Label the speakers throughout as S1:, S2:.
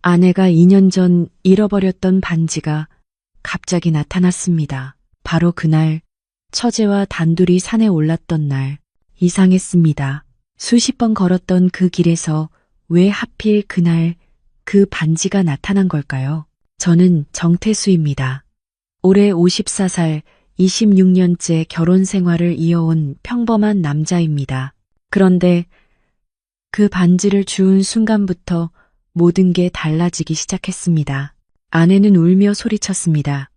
S1: 아내가 2년 전 잃어버렸던 반지가 갑자기 나타났습니다. 바로 그날 처제와 단둘이 산에 올랐던 날 이상했습니다. 수십 번 걸었던 그 길에서 왜 하필 그날 그 반지가 나타난 걸까요? 저는 정태수입니다. 올해 54살 26년째 결혼 생활을 이어온 평범한 남자입니다. 그런데 그 반지를 주운 순간부터 모든 게 달라지기 시작했습니다. 아내는 울며 소리쳤습니다.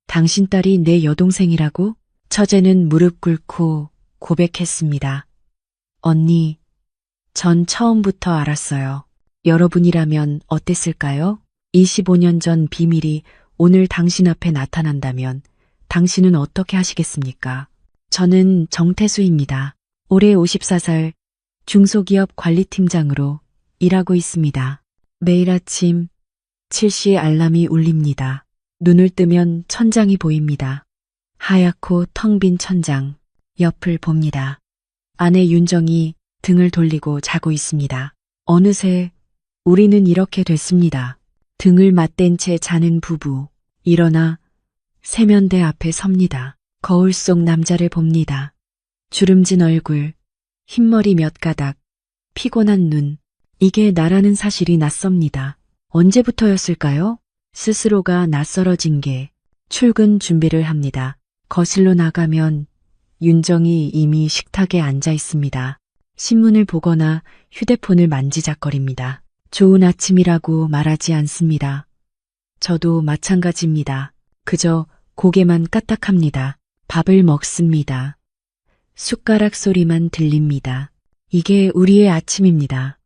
S1: 당신 딸이 내 여동생이라고? 처제는 무릎 꿇고 고백했습니다. 언니, 전 처음부터 알았어요. 여러분이라면 어땠을까요? 25년 전 비밀이 오늘 당신 앞에 나타난다면 당신은 어떻게 하시겠습니까? 저는 정태수입니다. 올해 54살 중소기업 관리팀장으로 일하고 있습니다. 매일 아침 7시 알람이 울립니다. 눈을 뜨면 천장이 보입니다. 하얗고 텅 빈 천장, 옆을 봅니다. 아내 윤정이 등을 돌리고 자고 있습니다. 어느새 우리는 이렇게 됐습니다. 등을 맞댄 채 자는 부부. 일어나 세면대 앞에 섭니다. 거울 속 남자를 봅니다. 주름진 얼굴, 흰머리 몇 가닥, 피곤한 눈. 이게 나라는 사실이 낯섭니다. 언제부터였을까요? 스스로가 낯설어진 게 출근 준비를 합니다. 거실로 나가면 윤정이 이미 식탁에 앉아 있습니다. 신문을 보거나 휴대폰을 만지작거립니다. 좋은 아침이라고 말하지 않습니다. 저도 마찬가지입니다. 그저 고개만 까딱합니다. 밥을 먹습니다. 숟가락 소리만 들립니다. 이게 우리의 아침입니다.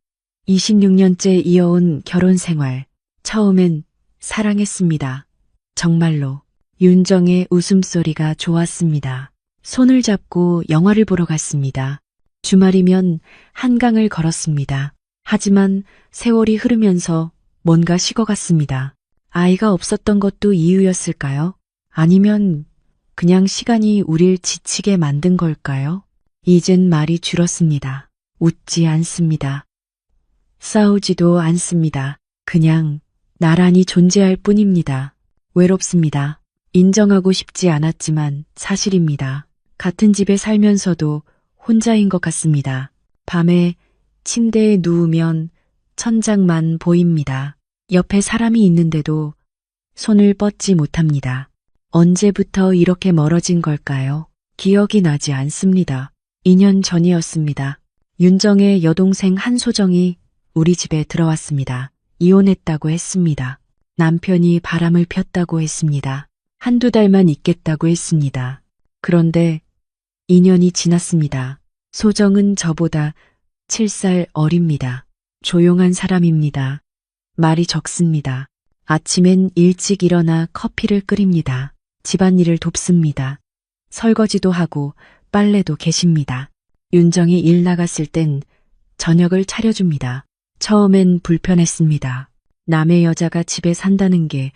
S1: 26년째 이어온 결혼 생활. 처음엔 사랑했습니다. 정말로. 윤정의 웃음소리가 좋았습니다. 손을 잡고 영화를 보러 갔습니다. 주말이면 한강을 걸었습니다. 하지만 세월이 흐르면서 뭔가 식어갔습니다. 아이가 없었던 것도 이유였을까요? 아니면 그냥 시간이 우릴 지치게 만든 걸까요? 이젠 말이 줄었습니다. 웃지 않습니다. 싸우지도 않습니다. 그냥 나란히 존재할 뿐입니다. 외롭습니다. 인정하고 싶지 않았지만 사실입니다. 같은 집에 살면서도 혼자인 것 같습니다. 밤에 침대에 누우면 천장만 보입니다. 옆에 사람이 있는데도 손을 뻗지 못합니다. 언제부터 이렇게 멀어진 걸까요? 기억이 나지 않습니다. 2년 전이었습니다. 윤정의 여동생 한소정이 우리 집에 들어왔습니다. 이혼했다고 했습니다. 남편이 바람을 폈다고 했습니다. 한두 달만 있겠다고 했습니다. 그런데 2년이 지났습니다. 소정은 저보다 7살 어립니다. 조용한 사람입니다. 말이 적습니다. 아침엔 일찍 일어나 커피를 끓입니다. 집안일을 돕습니다. 설거지도 하고 빨래도 개십니다. 윤정이 일 나갔을 땐 저녁을 차려줍니다. 처음엔 불편했습니다. 남의 여자가 집에 산다는 게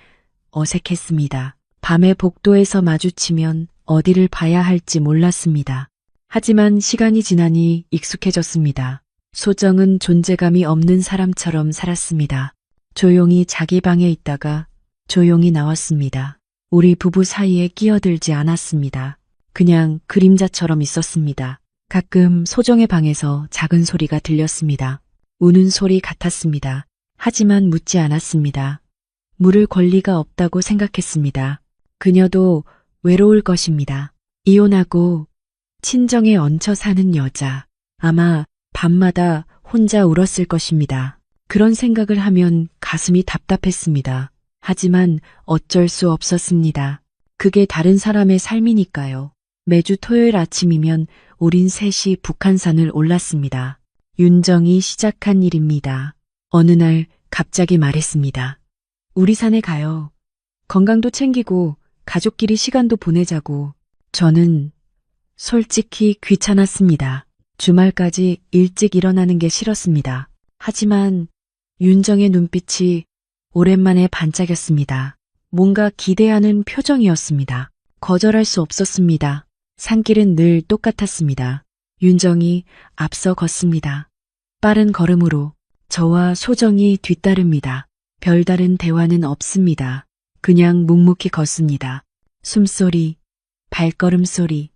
S1: 어색했습니다. 밤에 복도에서 마주치면 어디를 봐야 할지 몰랐습니다. 하지만 시간이 지나니 익숙해졌습니다. 소정은 존재감이 없는 사람처럼 살았습니다. 조용히 자기 방에 있다가 조용히 나왔습니다. 우리 부부 사이에 끼어들지 않았습니다. 그냥 그림자처럼 있었습니다. 가끔 소정의 방에서 작은 소리가 들렸습니다. 우는 소리 같았습니다. 하지만 묻지 않았습니다. 물을 권리가 없다고 생각했습니다. 그녀도 외로울 것입니다. 이혼하고 친정에 얹혀 사는 여자. 아마 밤마다 혼자 울었을 것입니다. 그런 생각을 하면 가슴이 답답했습니다. 하지만 어쩔 수 없었습니다. 그게 다른 사람의 삶이니까요. 매주 토요일 아침이면 우린 셋이 북한산을 올랐습니다. 윤정이 시작한 일입니다. 어느 날 갑자기 말했습니다. 우리 산에 가요. 건강도 챙기고 가족끼리 시간도 보내자고. 저는 솔직히 귀찮았습니다. 주말까지 일찍 일어나는 게 싫었습니다. 하지만 윤정의 눈빛이 오랜만에 반짝였습니다. 뭔가 기대하는 표정이었습니다. 거절할 수 없었습니다. 산길은 늘 똑같았습니다. 윤정이 앞서 걷습니다. 빠른 걸음으로 저와 소정이 뒤따릅니다. 별다른 대화는 없습니다. 그냥 묵묵히 걷습니다. 숨소리, 발걸음 소리,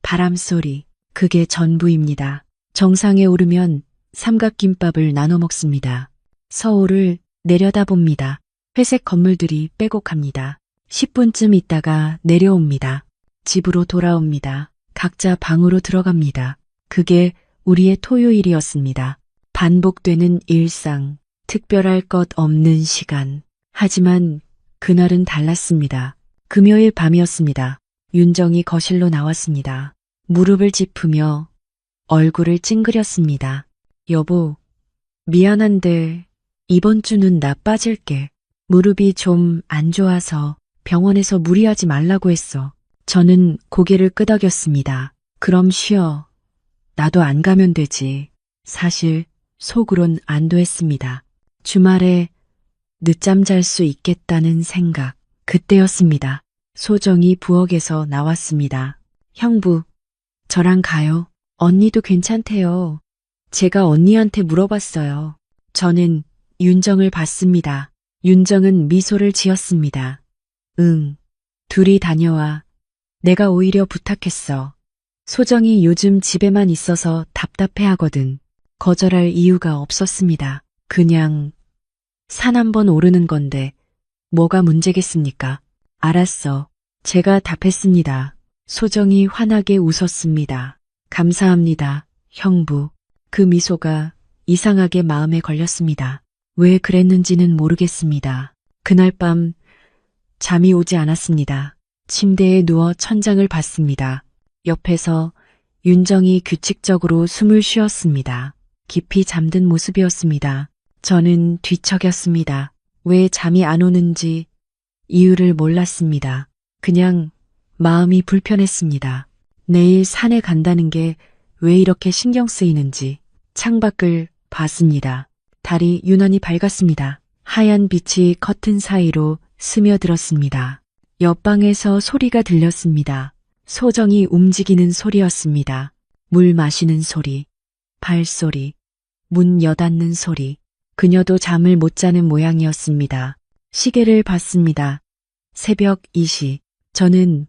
S1: 바람 소리, 그게 전부입니다. 정상에 오르면 삼각김밥을 나눠 먹습니다. 서울을 내려다봅니다. 회색 건물들이 빼곡합니다. 10분쯤 있다가 내려옵니다. 집으로 돌아옵니다. 각자 방으로 들어갑니다. 그게 우리의 토요일이었습니다. 반복되는 일상, 특별할 것 없는 시간. 하지만 그날은 달랐습니다. 금요일 밤이었습니다. 윤정이 거실로 나왔습니다. 무릎을 짚으며 얼굴을 찡그렸습니다. 여보, 미안한데 이번 주는 나 빠질게. 무릎이 좀 안 좋아서 병원에서 무리하지 말라고 했어. 저는 고개를 끄덕였습니다. 그럼 쉬어. 나도 안 가면 되지. 사실 속으론 안도했습니다. 주말에 늦잠 잘 수 있겠다는 생각. 그때였습니다. 소정이 부엌에서 나왔습니다. 형부, 저랑 가요. 언니도 괜찮대요. 제가 언니한테 물어봤어요. 저는 윤정을 봤습니다. 윤정은 미소를 지었습니다. 응, 둘이 다녀와. 내가 오히려 부탁했어. 소정이 요즘 집에만 있어서 답답해하거든. 거절할 이유가 없었습니다. 그냥 산 한번 오르는 건데 뭐가 문제겠습니까? 알았어. 제가 답했습니다. 소정이 환하게 웃었습니다. 감사합니다, 형부. 그 미소가 이상하게 마음에 걸렸습니다. 왜 그랬는지는 모르겠습니다. 그날 밤 잠이 오지 않았습니다. 침대에 누워 천장을 봤습니다. 옆에서 윤정이 규칙적으로 숨을 쉬었습니다. 깊이 잠든 모습이었습니다. 저는 뒤척였습니다. 왜 잠이 안 오는지 이유를 몰랐습니다. 그냥 마음이 불편했습니다. 내일 산에 간다는 게 왜 이렇게 신경 쓰이는지. 창밖을 봤습니다. 달이 유난히 밝았습니다. 하얀 빛이 커튼 사이로 스며들었습니다. 옆방에서 소리가 들렸습니다. 소정이 움직이는 소리였습니다. 물 마시는 소리, 발소리, 문 여닫는 소리. 그녀도 잠을 못 자는 모양이었습니다. 시계를 봤습니다. 새벽 2시. 저는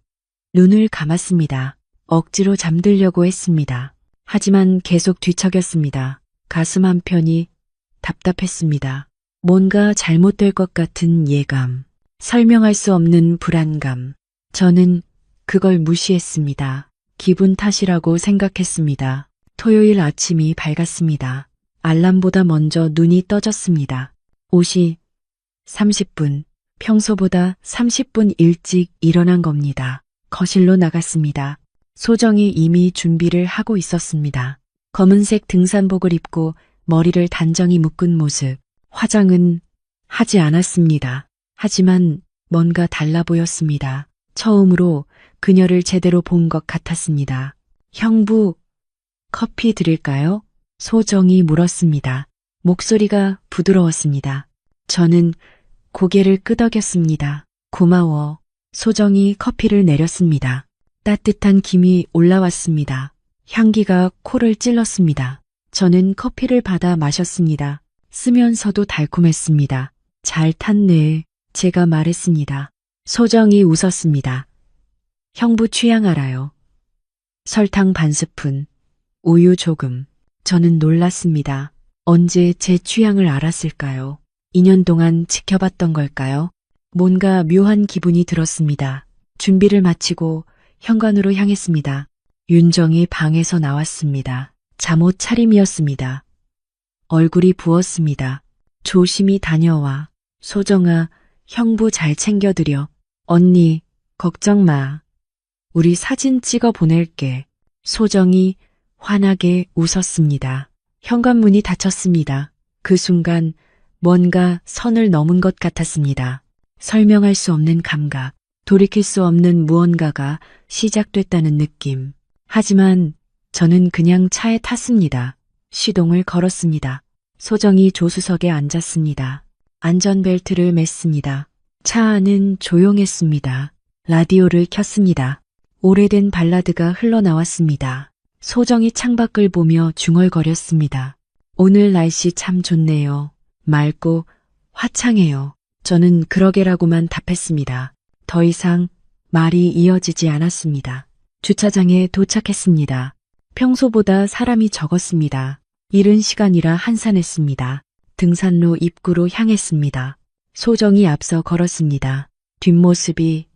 S1: 눈을 감았습니다. 억지로 잠들려고 했습니다. 하지만 계속 뒤척였습니다. 가슴 한편이 답답했습니다. 뭔가 잘못될 것 같은 예감. 설명할 수 없는 불안감. 저는 그걸 무시했습니다. 기분 탓이라고 생각했습니다. 토요일 아침이 밝았습니다. 알람보다 먼저 눈이 떠졌습니다. 5시 30분. 평소보다 30분 일찍 일어난 겁니다. 거실로 나갔습니다. 소정이 이미 준비를 하고 있었습니다. 검은색 등산복을 입고 머리를 단정히 묶은 모습. 화장은 하지 않았습니다. 하지만 뭔가 달라 보였습니다. 처음으로 그녀를 제대로 본 것 같았습니다. 형부, 커피 드릴까요? 소정이 물었습니다. 목소리가 부드러웠습니다. 저는 고개를 끄덕였습니다. 고마워. 소정이 커피를 내렸습니다. 따뜻한 김이 올라왔습니다. 향기가 코를 찔렀습니다. 저는 커피를 받아 마셨습니다. 쓰면서도 달콤했습니다. 잘 탔네. 제가 말했습니다. 소정이 웃었습니다. 형부 취향 알아요. 설탕 반 스푼, 우유 조금. 저는 놀랐습니다. 언제 제 취향을 알았을까요? 2년 동안 지켜봤던 걸까요? 뭔가 묘한 기분이 들었습니다. 준비를 마치고 현관으로 향했습니다. 윤정이 방에서 나왔습니다. 잠옷 차림이었습니다. 얼굴이 부었습니다. 조심히 다녀와. 소정아, 형부 잘 챙겨드려. 언니, 걱정 마. 우리 사진 찍어 보낼게. 소정이 환하게 웃었습니다. 현관문이 닫혔습니다. 그 순간 뭔가 선을 넘은 것 같았습니다. 설명할 수 없는 감각, 돌이킬 수 없는 무언가가 시작됐다는 느낌. 하지만 저는 그냥 차에 탔습니다. 시동을 걸었습니다. 소정이 조수석에 앉았습니다. 안전벨트를 맸습니다. 차 안은 조용했습니다. 라디오를 켰습니다. 오래된 발라드가 흘러나왔습니다. 소정이 창밖을 보며 중얼거렸습니다. 오늘 날씨 참 좋네요. 맑고 화창해요. 저는 그러게라고만 답했습니다. 더 이상 말이 이어지지 않았습니다. 주차장에 도착했습니다. 평소보다 사람이 적었습니다. 이른 시간이라 한산했습니다. 등산로 입구로 향했습니다. 소정이 앞서 걸었습니다. 뒷모습이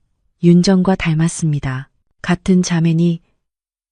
S1: 윤정과 닮았습니다. 같은 자매니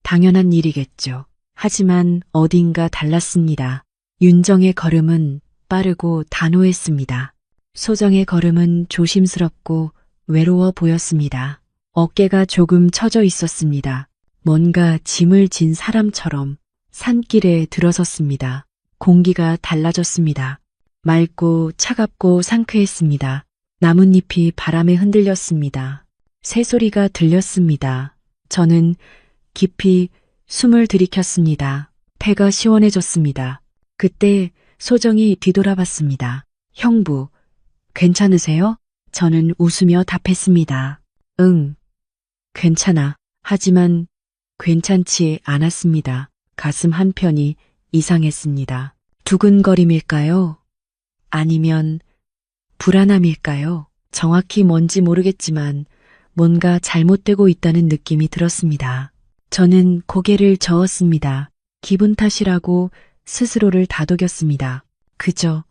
S1: 당연한 일이겠죠. 하지만 어딘가 달랐습니다. 윤정의 걸음은 빠르고 단호했습니다. 소정의 걸음은 조심스럽고 외로워 보였습니다. 어깨가 조금 처져 있었습니다. 뭔가 짐을 진 사람처럼 산길에 들어섰습니다. 공기가 달라졌습니다. 맑고 차갑고 상쾌했습니다. 나뭇잎이 바람에 흔들렸습니다. 새소리가 들렸습니다. 저는 깊이 숨을 들이켰습니다. 폐가 시원해졌습니다. 그때 소정이 뒤돌아봤습니다. 형부, 괜찮으세요? 저는 웃으며 답했습니다. 응, 괜찮아. 하지만 괜찮지 않았습니다. 가슴 한편이 이상했습니다. 두근거림일까요? 아니면 불안함일까요? 정확히 뭔지 모르겠지만 뭔가 잘못되고 있다는 느낌이 들었습니다. 저는 고개를 저었습니다. 기분 탓이라고 스스로를 다독였습니다. 그저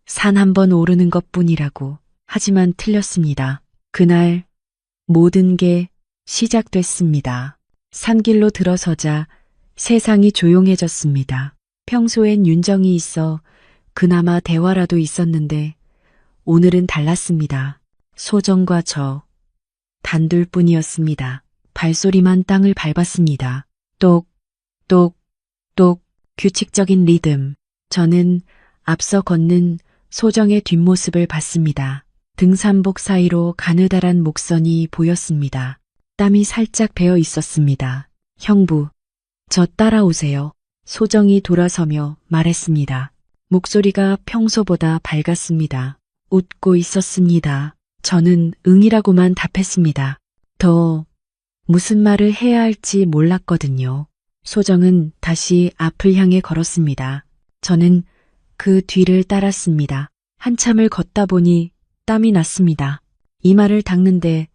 S1: 산 한 번 오르는 것뿐이라고. 하지만 틀렸습니다. 그날 모든 게 시작됐습니다. 산길로 들어서자 세상이 조용해졌습니다. 평소엔 윤정이 있어 그나마 대화라도 있었는데 오늘은 달랐습니다. 소정과 저 단둘뿐이었습니다. 발소리만 땅을 밟았습니다. 똑, 똑, 똑 규칙적인 리듬. 저는 앞서 걷는 소정의 뒷모습을 봤습니다. 등산복 사이로 가느다란 목선이 보였습니다. 땀이 살짝 배어 있었습니다. 형부, 저 따라오세요. 소정이 돌아서며 말했습니다. 목소리가 평소보다 밝았습니다. 웃고 있었습니다. 저는 응이라고만 답했습니다. 더 무슨 말을 해야 할지 몰랐거든요. 소정은 다시 앞을 향해 걸었습니다. 저는 그 뒤를 따랐습니다. 한참을 걷다 보니 땀이 났습니다. 이마를 닦는데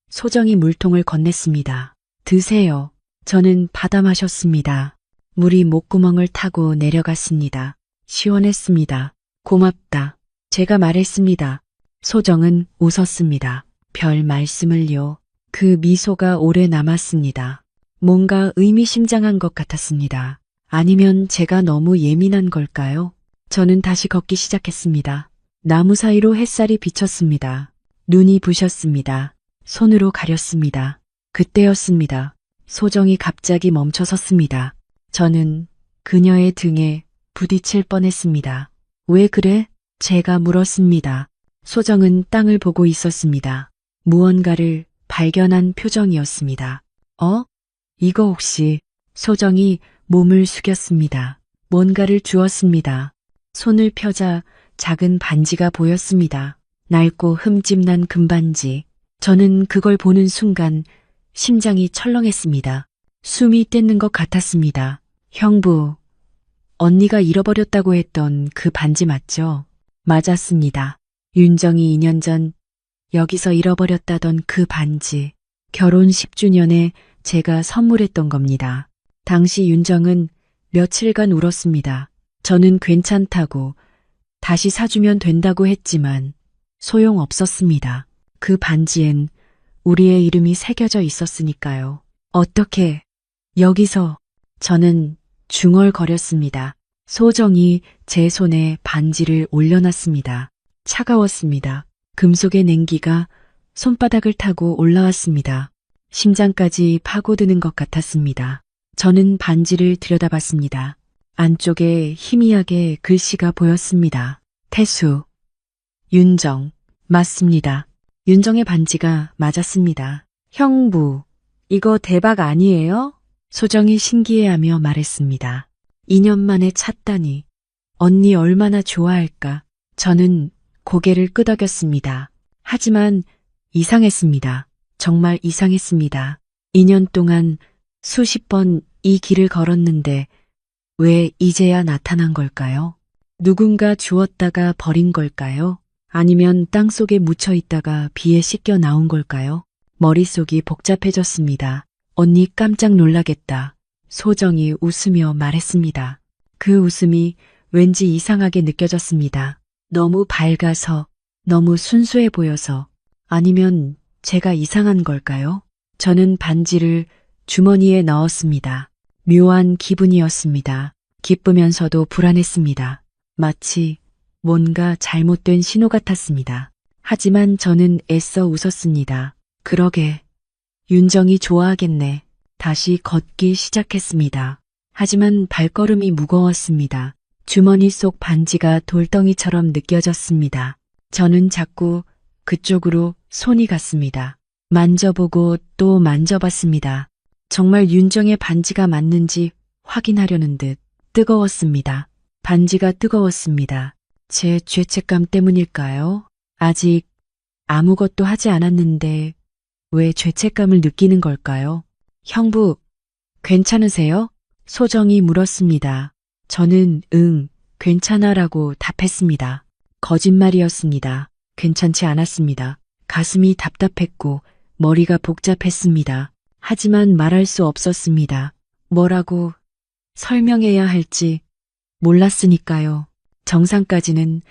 S1: 소정이 물통을 건넸습니다. 드세요. 저는 받아 마셨습니다. 물이 목구멍을 타고 내려갔습니다. 시원했습니다. 고맙다. 제가 말했습니다. 소정은 웃었습니다. 별 말씀을요. 그 미소가 오래 남았습니다. 뭔가 의미심장한 것 같았습니다. 아니면 제가 너무 예민한 걸까요? 저는 다시 걷기 시작했습니다. 나무 사이로 햇살이 비쳤습니다. 눈이 부셨습니다. 손으로 가렸습니다. 그때였습니다. 소정이 갑자기 멈춰 섰습니다. 저는 그녀의 등에 부딪힐 뻔했습니다. 왜 그래? 제가 물었습니다. 소정은 땅을 보고 있었습니다. 무언가를 발견한 표정이었습니다. 이거 혹시? 소정이 몸을 숙였습니다. 뭔가를 주었습니다. 손을 펴자 작은 반지가 보였습니다. 낡고 흠집난 금반지. 저는 그걸 보는 순간 심장이 철렁했습니다. 숨이 떼는 것 같았습니다. 형부, 언니가 잃어버렸다고 했던 그 반지 맞죠? 맞았습니다. 윤정이 2년 전 여기서 잃어버렸다던 그 반지. 결혼 10주년에 제가 선물했던 겁니다. 당시 윤정은 며칠간 울었습니다. 저는 괜찮다고 다시 사주면 된다고 했지만 소용없었습니다. 그 반지엔 우리의 이름이 새겨져 있었으니까요. 어떻게 여기서? 저는 중얼거렸습니다. 소정이 제 손에 반지를 올려놨습니다. 차가웠습니다. 금속의 냉기가 손바닥을 타고 올라왔습니다. 심장까지 파고드는 것 같았습니다. 저는 반지를 들여다봤습니다. 안쪽에 희미하게 글씨가 보였습니다. 태수, 윤정, 맞습니다. 윤정의 반지가 맞았습니다. 형부, 이거 대박 아니에요? 소정이 신기해하며 말했습니다. 2년 만에 찾다니, 언니 얼마나 좋아할까? 저는 고개를 끄덕였습니다. 하지만 이상했습니다. 정말 이상했습니다. 2년 동안 수십 번 이 길을 걸었는데 왜 이제야 나타난 걸까요? 누군가 주었다가 버린 걸까요? 아니면 땅속에 묻혀 있다가 비에 씻겨 나온 걸까요? 머릿속이 복잡해졌습니다. 언니 깜짝 놀라겠다. 소정이 웃으며 말했습니다. 그 웃음이 왠지 이상하게 느껴졌습니다. 너무 밝아서, 너무 순수해 보여서, 아니면 제가 이상한 걸까요? 저는 반지를 주머니에 넣었습니다. 묘한 기분이었습니다. 기쁘면서도 불안했습니다. 마치 뭔가 잘못된 신호 같았습니다. 하지만 저는 애써 웃었습니다. 그러게, 윤정이 좋아하겠네. 다시 걷기 시작했습니다. 하지만 발걸음이 무거웠습니다. 주머니 속 반지가 돌덩이처럼 느껴졌습니다. 저는 자꾸 그쪽으로 손이 갔습니다. 만져보고 또 만져봤습니다. 정말 윤정의 반지가 맞는지 확인하려는 듯 뜨거웠습니다. 반지가 뜨거웠습니다. 제 죄책감 때문일까요? 아직 아무것도 하지 않았는데 왜 죄책감을 느끼는 걸까요? 형부, 괜찮으세요? 소정이 물었습니다. 저는 괜찮아라고 답했습니다. 거짓말이었습니다. 괜찮지 않았습니다. 가슴이 답답했고 머리가 복잡했습니다. 하지만 말할 수 없었습니다. 뭐라고 설명해야 할지 몰랐으니까요. 정상까지는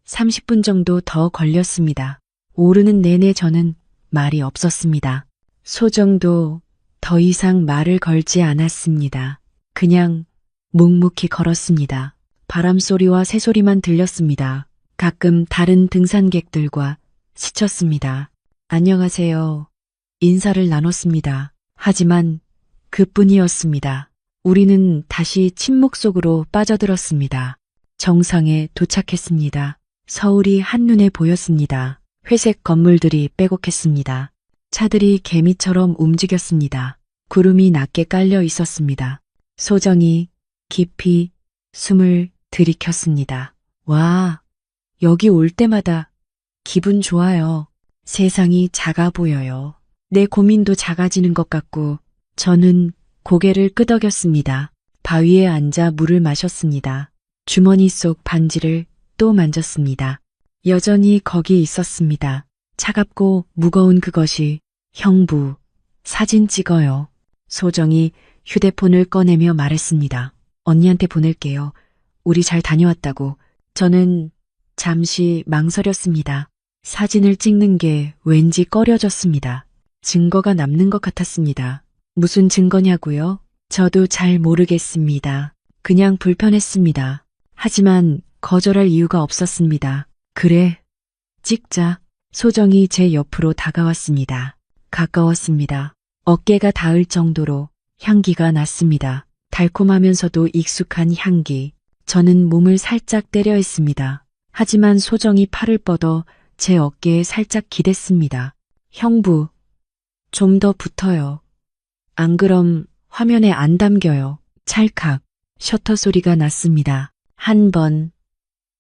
S1: 30분 정도 더 걸렸습니다. 오르는 내내 저는 말이 없었습니다. 소정도 더 이상 말을 걸지 않았습니다. 그냥 묵묵히 걸었습니다. 바람소리와 새소리만 들렸습니다. 가끔 다른 등산객들과 스쳤습니다. 안녕하세요. 인사를 나눴습니다. 하지만 그뿐이었습니다. 우리는 다시 침묵 속으로 빠져들었습니다. 정상에 도착했습니다. 서울이 한눈에 보였습니다. 회색 건물들이 빼곡했습니다. 차들이 개미처럼 움직였습니다. 구름이 낮게 깔려 있었습니다. 소정이 깊이 숨을 들이켰습니다. 와, 여기 올 때마다 기분 좋아요. 세상이 작아 보여요. 내 고민도 작아지는 것 같고 저는 고개를 끄덕였습니다. 바위에 앉아 물을 마셨습니다. 주머니 속 반지를 또 만졌습니다. 여전히 거기 있었습니다. 차갑고 무거운 그것이 형부, 사진 찍어요. 소정이 휴대폰을 꺼내며 말했습니다. 언니한테 보낼게요. 우리 잘 다녀왔다고. 저는 잠시 망설였습니다. 사진을 찍는 게 왠지 꺼려졌습니다. 증거가 남는 것 같았습니다. 무슨 증거냐고요? 저도 잘 모르겠습니다. 그냥 불편했습니다. 하지만 거절할 이유가 없었습니다. 그래, 찍자. 소정이 제 옆으로 다가왔습니다. 가까웠습니다. 어깨가 닿을 정도로 향기가 났습니다. 달콤하면서도 익숙한 향기. 저는 몸을 살짝 때려 했습니다. 하지만 소정이 팔을 뻗어 제 어깨에 살짝 기댔습니다. 형부, 좀 더 붙어요. 안 그럼 화면에 안 담겨요. 찰칵 셔터 소리가 났습니다. 한 번,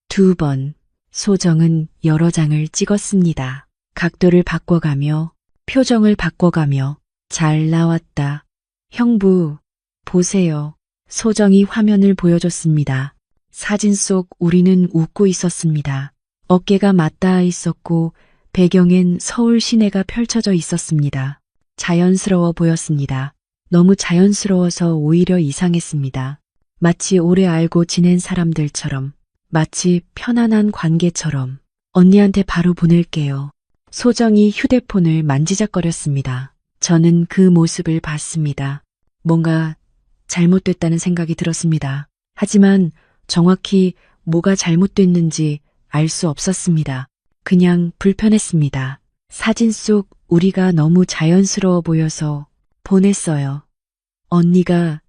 S1: 두 번. 소정은 여러 장을 찍었습니다. 각도를 바꿔가며 표정을 바꿔가며 잘 나왔다. 형부, 보세요. 소정이 화면을 보여줬습니다. 사진 속 우리는 웃고 있었습니다. 어깨가 맞닿아 있었고 배경엔 서울 시내가 펼쳐져 있었습니다. 자연스러워 보였습니다. 너무 자연스러워서 오히려 이상했습니다. 마치 오래 알고 지낸 사람들처럼, 마치 편안한 관계처럼. 언니한테 바로 보낼게요. 소정이 휴대폰을 만지작거렸습니다. 저는 그 모습을 봤습니다. 뭔가 잘못됐다는 생각이 들었습니다. 하지만 정확히 뭐가 잘못됐는지 알 수 없었습니다. 그냥 불편했습니다. 사진 속 우리가 너무 자연스러워 보여서 보냈어요. 언니가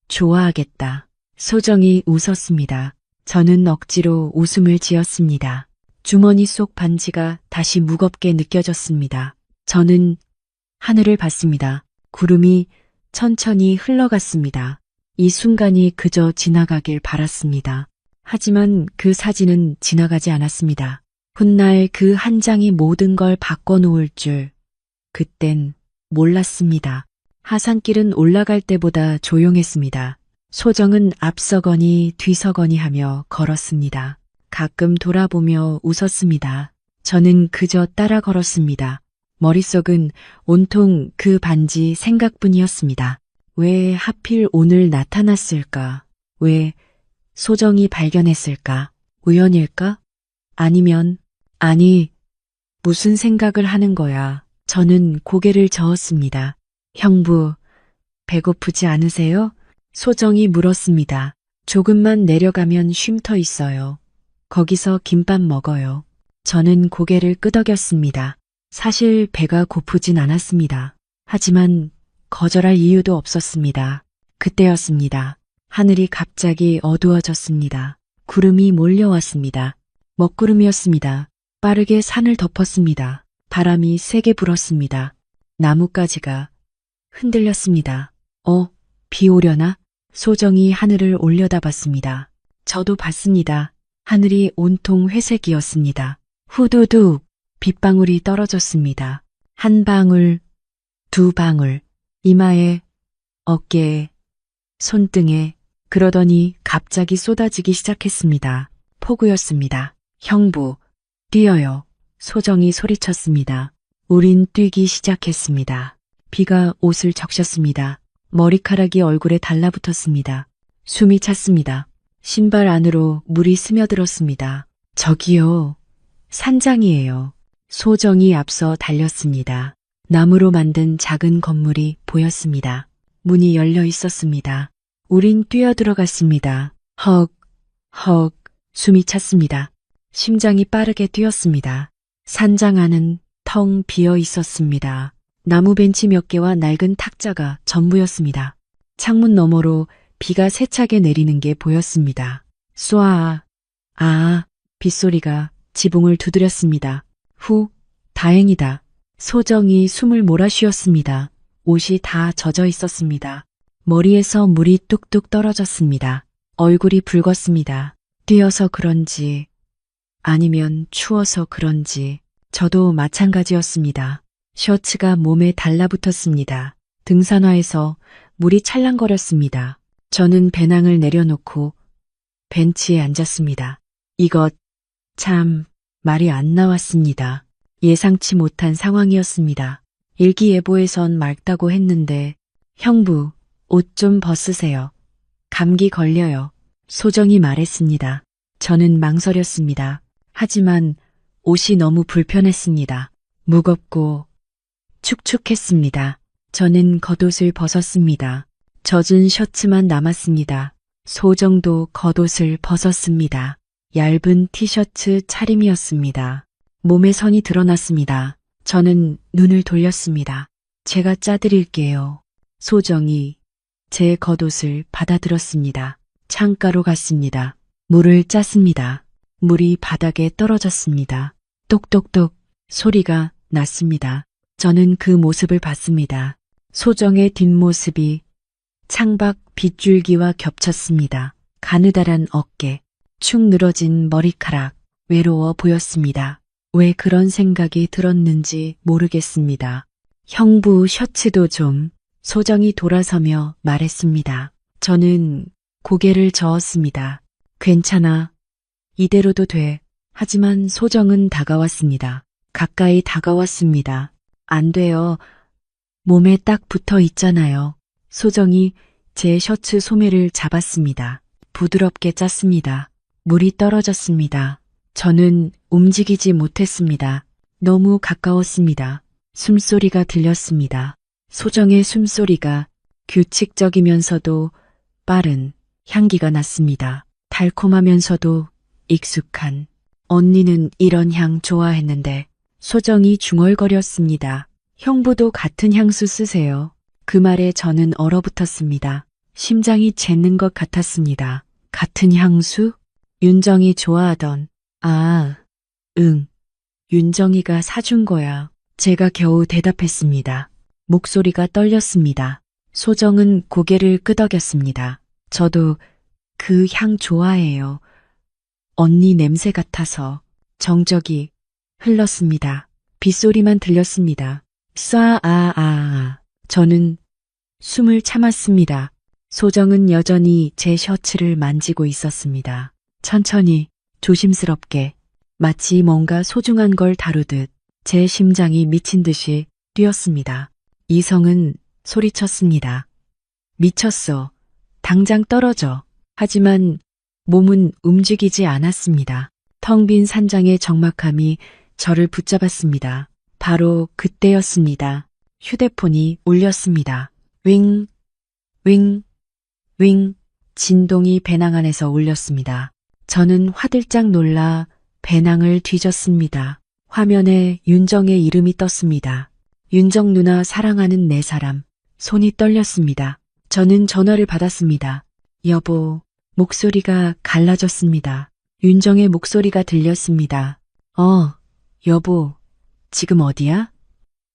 S1: 좋아하겠다. 소정이 웃었습니다. 저는 억지로 웃음을 지었습니다. 주머니 속 반지가 다시 무겁게 느껴졌습니다. 저는 하늘을 봤습니다. 구름이 천천히 흘러갔습니다. 이 순간이 그저 지나가길 바랐습니다. 하지만 그 사진은 지나가지 않았습니다. 훗날 그 한 장이 모든 걸 바꿔놓을 줄 그땐 몰랐습니다. 하산길은 올라갈 때보다 조용했습니다. 소정은 앞서거니 뒤서거니 하며 걸었습니다. 가끔 돌아보며 웃었습니다. 저는 그저 따라 걸었습니다. 머릿속은 온통 그 반지 생각뿐이었습니다. 왜 하필 오늘 나타났을까? 왜 소정이 발견했을까? 우연일까? 아니면, 아니, 무슨 생각을 하는 거야? 저는 고개를 저었습니다. 형부, 배고프지 않으세요? 소정이 물었습니다. 조금만 내려가면 쉼터 있어요. 거기서 김밥 먹어요. 저는 고개를 끄덕였습니다. 사실 배가 고프진 않았습니다. 하지만 거절할 이유도 없었습니다. 그때였습니다. 하늘이 갑자기 어두워졌습니다. 구름이 몰려왔습니다. 먹구름이었습니다. 빠르게 산을 덮었습니다. 바람이 세게 불었습니다. 나뭇가지가 흔들렸습니다. 비 오려나? 소정이 하늘을 올려다봤습니다. 저도 봤습니다. 하늘이 온통 회색이었습니다. 후두둑 빗방울이 떨어졌습니다. 한 방울, 두 방울, 이마에, 어깨에, 손등에, 그러더니 갑자기 쏟아지기 시작했습니다. 폭우였습니다. 형부, 뛰어요. 소정이 소리쳤습니다. 우린 뛰기 시작했습니다. 비가 옷을 적셨습니다. 머리카락이 얼굴에 달라붙었습니다. 숨이 찼습니다. 신발 안으로 물이 스며들었습니다. 저기요. 산장이에요. 소정이 앞서 달렸습니다. 나무로 만든 작은 건물이 보였습니다. 문이 열려 있었습니다. 우린 뛰어들어갔습니다. 헉, 헉, 숨이 찼습니다. 심장이 빠르게 뛰었습니다. 산장 안은 텅 비어 있었습니다. 나무 벤치 몇 개와 낡은 탁자가 전부였습니다. 창문 너머로 비가 세차게 내리는 게 보였습니다. 쏴, 빗소리가 지붕을 두드렸습니다. 다행이다. 소정이 숨을 몰아쉬었습니다. 옷이 다 젖어 있었습니다. 머리에서 물이 뚝뚝 떨어졌습니다. 얼굴이 붉었습니다. 뛰어서 그런지 아니면 추워서 그런지 저도 마찬가지였습니다. 셔츠가 몸에 달라붙었습니다. 등산화에서 물이 찰랑거렸습니다. 저는 배낭을 내려놓고 벤치에 앉았습니다. 이것 참 말이 안 나왔습니다. 예상치 못한 상황이었습니다. 일기예보에선 맑다고 했는데 형부, 옷 좀 벗으세요. 감기 걸려요. 소정이 말했습니다. 저는 망설였습니다. 하지만 옷이 너무 불편했습니다. 무겁고 축축했습니다. 저는 겉옷을 벗었습니다. 젖은 셔츠만 남았습니다. 소정도 겉옷을 벗었습니다. 얇은 티셔츠 차림이었습니다. 몸에 선이 드러났습니다. 저는 눈을 돌렸습니다. 제가 짜드릴게요. 소정이 제 겉옷을 받아들었습니다. 창가로 갔습니다. 물을 짰습니다. 물이 바닥에 떨어졌습니다. 똑똑똑 소리가 났습니다. 저는 그 모습을 봤습니다. 소정의 뒷모습이 창밖 빗줄기와 겹쳤습니다. 가느다란 어깨, 축 늘어진 머리카락, 외로워 보였습니다. 왜 그런 생각이 들었는지 모르겠습니다. 형부 셔츠도 좀. 소정이 돌아서며 말했습니다. 저는 고개를 저었습니다. 괜찮아. 이대로도 돼. 하지만 소정은 다가왔습니다. 가까이 다가왔습니다. 안 돼요. 몸에 딱 붙어 있잖아요. 소정이 제 셔츠 소매를 잡았습니다. 부드럽게 짰습니다. 물이 떨어졌습니다. 저는 움직이지 못했습니다. 너무 가까웠습니다. 숨소리가 들렸습니다. 소정의 숨소리가 규칙적이면서도 빠른 향기가 났습니다. 달콤하면서도 익숙한. 언니는 이런 향 좋아했는데. 소정이 중얼거렸습니다. 형부도 같은 향수 쓰세요. 그 말에 저는 얼어붙었습니다. 심장이 멎는 것 같았습니다. 같은 향수? 윤정이 좋아하던. 응. 윤정이가 사준 거야. 제가 겨우 대답했습니다. 목소리가 떨렸습니다. 소정은 고개를 끄덕였습니다. 저도 그 향 좋아해요. 언니 냄새 같아서. 정적이 흘렀습니다. 빗소리만 들렸습니다. 저는 숨을 참았습니다. 소정은 여전히 제 셔츠를 만지고 있었습니다. 천천히, 조심스럽게. 마치 뭔가 소중한 걸 다루듯 제 심장이 미친 듯이 뛰었습니다. 이성은 소리쳤습니다. 미쳤어. 당장 떨어져. 하지만 몸은 움직이지 않았습니다. 텅 빈 산장의 적막함이 저를 붙잡았습니다. 바로 그때였습니다. 휴대폰이 울렸습니다. 윙, 윙, 윙. 진동이 배낭 안에서 울렸습니다. 저는 화들짝 놀라 배낭을 뒤졌습니다. 화면에 윤정의 이름이 떴습니다. 윤정 누나 사랑하는 내 사람. 손이 떨렸습니다. 저는 전화를 받았습니다. 여보, 목소리가 갈라졌습니다. 윤정의 목소리가 들렸습니다. 여보, 지금 어디야?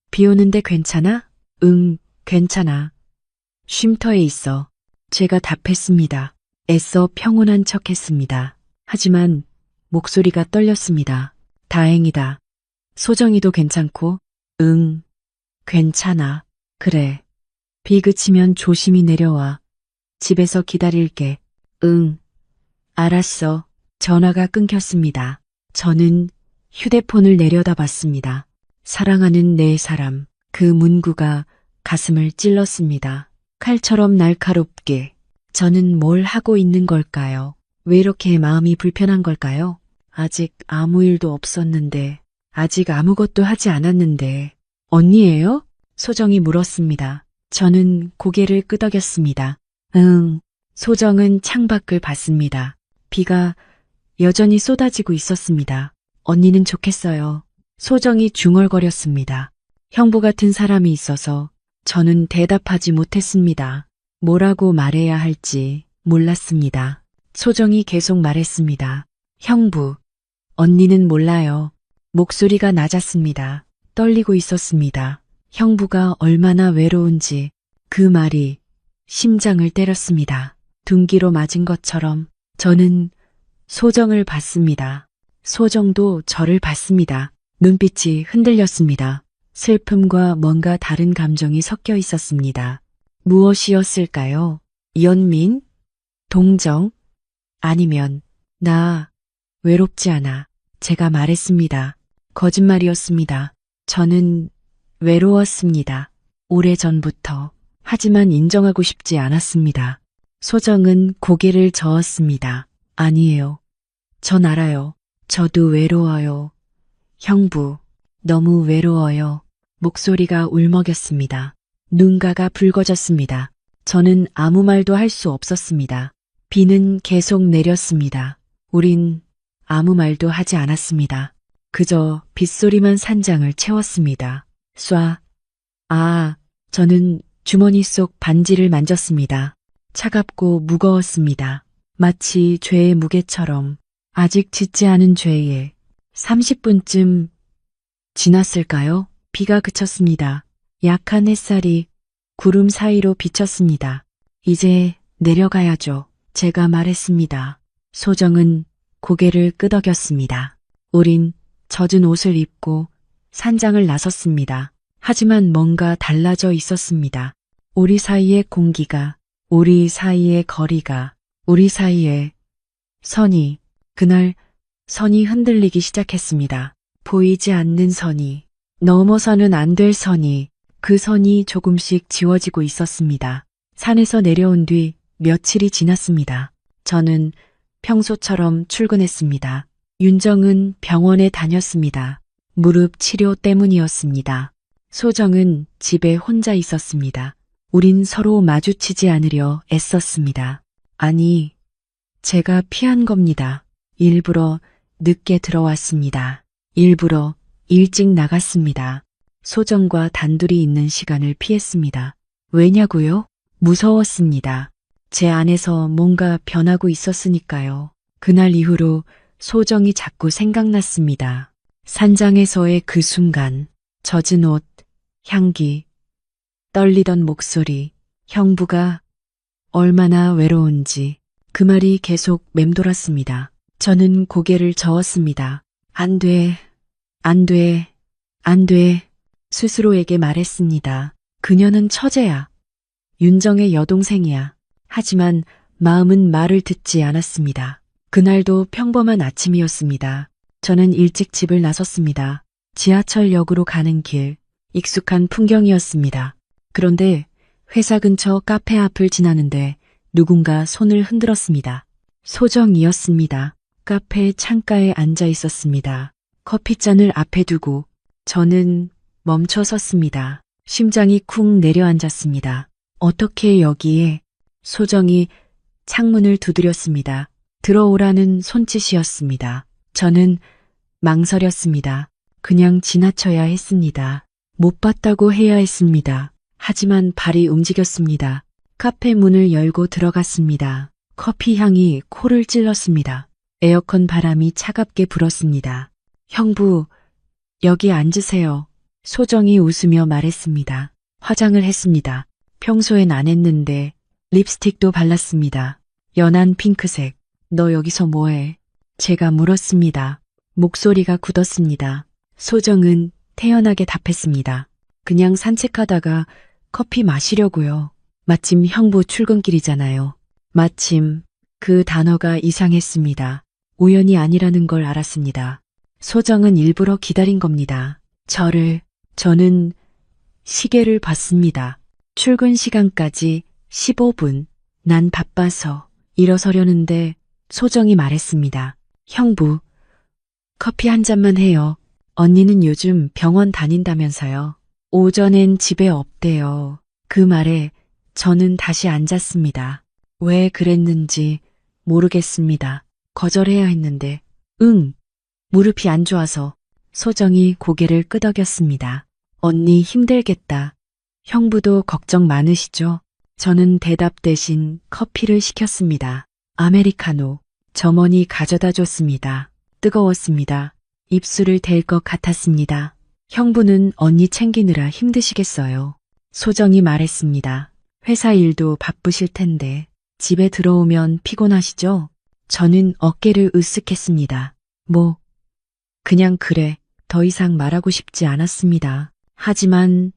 S1: 비 오는데 괜찮아? 응, 괜찮아. 쉼터에 있어. 제가 답했습니다. 애써 평온한 척 했습니다. 하지만 목소리가 떨렸습니다. 다행이다. 소정이도 괜찮고? 응, 괜찮아. 그래. 비 그치면 조심히 내려와. 집에서 기다릴게. 응, 알았어. 전화가 끊겼습니다. 저는 휴대폰을 내려다봤습니다. 사랑하는 내 사람, 그 문구가 가슴을 찔렀습니다. 칼처럼 날카롭게. 저는 뭘 하고 있는 걸까요? 왜 이렇게 마음이 불편한 걸까요? 아직 아무 일도 없었는데, 아직 아무것도 하지 않았는데. 언니예요? 소정이 물었습니다. 저는 고개를 끄덕였습니다. 응. 소정은 창밖을 봤습니다. 비가 여전히 쏟아지고 있었습니다. 언니는 좋겠어요. 소정이 중얼거렸습니다. 형부 같은 사람이 있어서 저는 대답하지 못했습니다. 뭐라고 말해야 할지 몰랐습니다. 소정이 계속 말했습니다. 형부, 언니는 몰라요. 목소리가 낮았습니다. 떨리고 있었습니다. 형부가 얼마나 외로운지 그 말이 심장을 때렸습니다. 둔기로 맞은 것처럼 저는 소정을 봤습니다. 소정도 저를 봤습니다. 눈빛이 흔들렸습니다. 슬픔과 뭔가 다른 감정이 섞여 있었습니다. 무엇이었을까요? 연민? 동정? 아니면 나 외롭지 않아. 제가 말했습니다. 거짓말이었습니다. 저는 외로웠습니다. 오래전부터. 하지만 인정하고 싶지 않았습니다. 소정은 고개를 저었습니다. 아니에요. 전 알아요. 저도 외로워요. 형부, 너무 외로워요. 목소리가 울먹였습니다. 눈가가 붉어졌습니다. 저는 아무 말도 할 수 없었습니다. 비는 계속 내렸습니다. 우린 아무 말도 하지 않았습니다. 그저 빗소리만 산장을 채웠습니다. 쏴. 저는 주머니 속 반지를 만졌습니다. 차갑고 무거웠습니다. 마치 죄의 무게처럼 아직 짓지 않은 죄에 30분쯤 지났을까요? 비가 그쳤습니다. 약한 햇살이 구름 사이로 비쳤습니다. 이제 내려가야죠. 제가 말했습니다. 소정은 고개를 끄덕였습니다. 우린 젖은 옷을 입고 산장을 나섰습니다. 하지만 뭔가 달라져 있었습니다. 우리 사이의 공기가, 우리 사이의 거리가, 우리 사이의 선이, 그날 선이 흔들리기 시작했습니다. 보이지 않는 선이, 넘어서는 안 될 선이, 그 선이 조금씩 지워지고 있었습니다. 산에서 내려온 뒤 며칠이 지났습니다. 저는 평소처럼 출근했습니다. 윤정은 병원에 다녔습니다. 무릎 치료 때문이었습니다. 소정은 집에 혼자 있었습니다. 우린 서로 마주치지 않으려 애썼습니다. 아니, 제가 피한 겁니다. 일부러 늦게 들어왔습니다. 일부러 일찍 나갔습니다. 소정과 단둘이 있는 시간을 피했습니다. 왜냐고요? 무서웠습니다. 제 안에서 뭔가 변하고 있었으니까요. 그날 이후로 소정이 자꾸 생각났습니다. 산장에서의 그 순간, 젖은 옷, 향기, 떨리던 목소리, 형부가 얼마나 외로운지 그 말이 계속 맴돌았습니다. 저는 고개를 저었습니다. 안 돼, 안 돼, 안 돼. 스스로에게 말했습니다. 그녀는 처제야. 윤정의 여동생이야. 하지만 마음은 말을 듣지 않았습니다. 그날도 평범한 아침이었습니다. 저는 일찍 집을 나섰습니다. 지하철역으로 가는 길, 익숙한 풍경이었습니다. 그런데 회사 근처 카페 앞을 지나는데 누군가 손을 흔들었습니다. 소정이었습니다. 카페 창가에 앉아 있었습니다. 커피잔을 앞에 두고 저는 멈춰 섰습니다. 심장이 쿵 내려앉았습니다. 어떻게 여기에? 소정이 창문을 두드렸습니다. 들어오라는 손짓이었습니다. 저는 망설였습니다. 그냥 지나쳐야 했습니다. 못 봤다고 해야 했습니다. 하지만 발이 움직였습니다. 카페 문을 열고 들어갔습니다. 커피 향이 코를 찔렀습니다. 에어컨 바람이 차갑게 불었습니다. 형부, 여기 앉으세요. 소정이 웃으며 말했습니다. 화장을 했습니다. 평소엔 안 했는데 립스틱도 발랐습니다. 연한 핑크색. 너 여기서 뭐해? 제가 물었습니다. 목소리가 굳었습니다. 소정은 태연하게 답했습니다. 그냥 산책하다가 커피 마시려고요. 마침 형부 출근길이잖아요. 마침 그 단어가 이상했습니다. 우연이 아니라는 걸 알았습니다. 소정은 일부러 기다린 겁니다. 저는 시계를 봤습니다. 출근 시간까지 15분. 난 바빠서 일어서려는데 소정이 말했습니다. 형부, 커피 한 잔만 해요. 언니는 요즘 병원 다닌다면서요. 오전엔 집에 없대요. 그 말에 저는 다시 앉았습니다. 왜 그랬는지 모르겠습니다. 거절해야 했는데, 무릎이 안 좋아서. 소정이 고개를 끄덕였습니다. 언니 힘들겠다. 형부도 걱정 많으시죠? 저는 대답 대신 커피를 시켰습니다. 아메리카노. 점원이 가져다 줬습니다. 뜨거웠습니다. 입술을 댈 것 같았습니다. 형부는 언니 챙기느라 힘드시겠어요. 소정이 말했습니다. 회사 일도 바쁘실 텐데 집에 들어오면 피곤하시죠? 저는 어깨를 으쓱했습니다. 그냥 그래. 더 이상 말하고 싶지 않았습니다. 하지만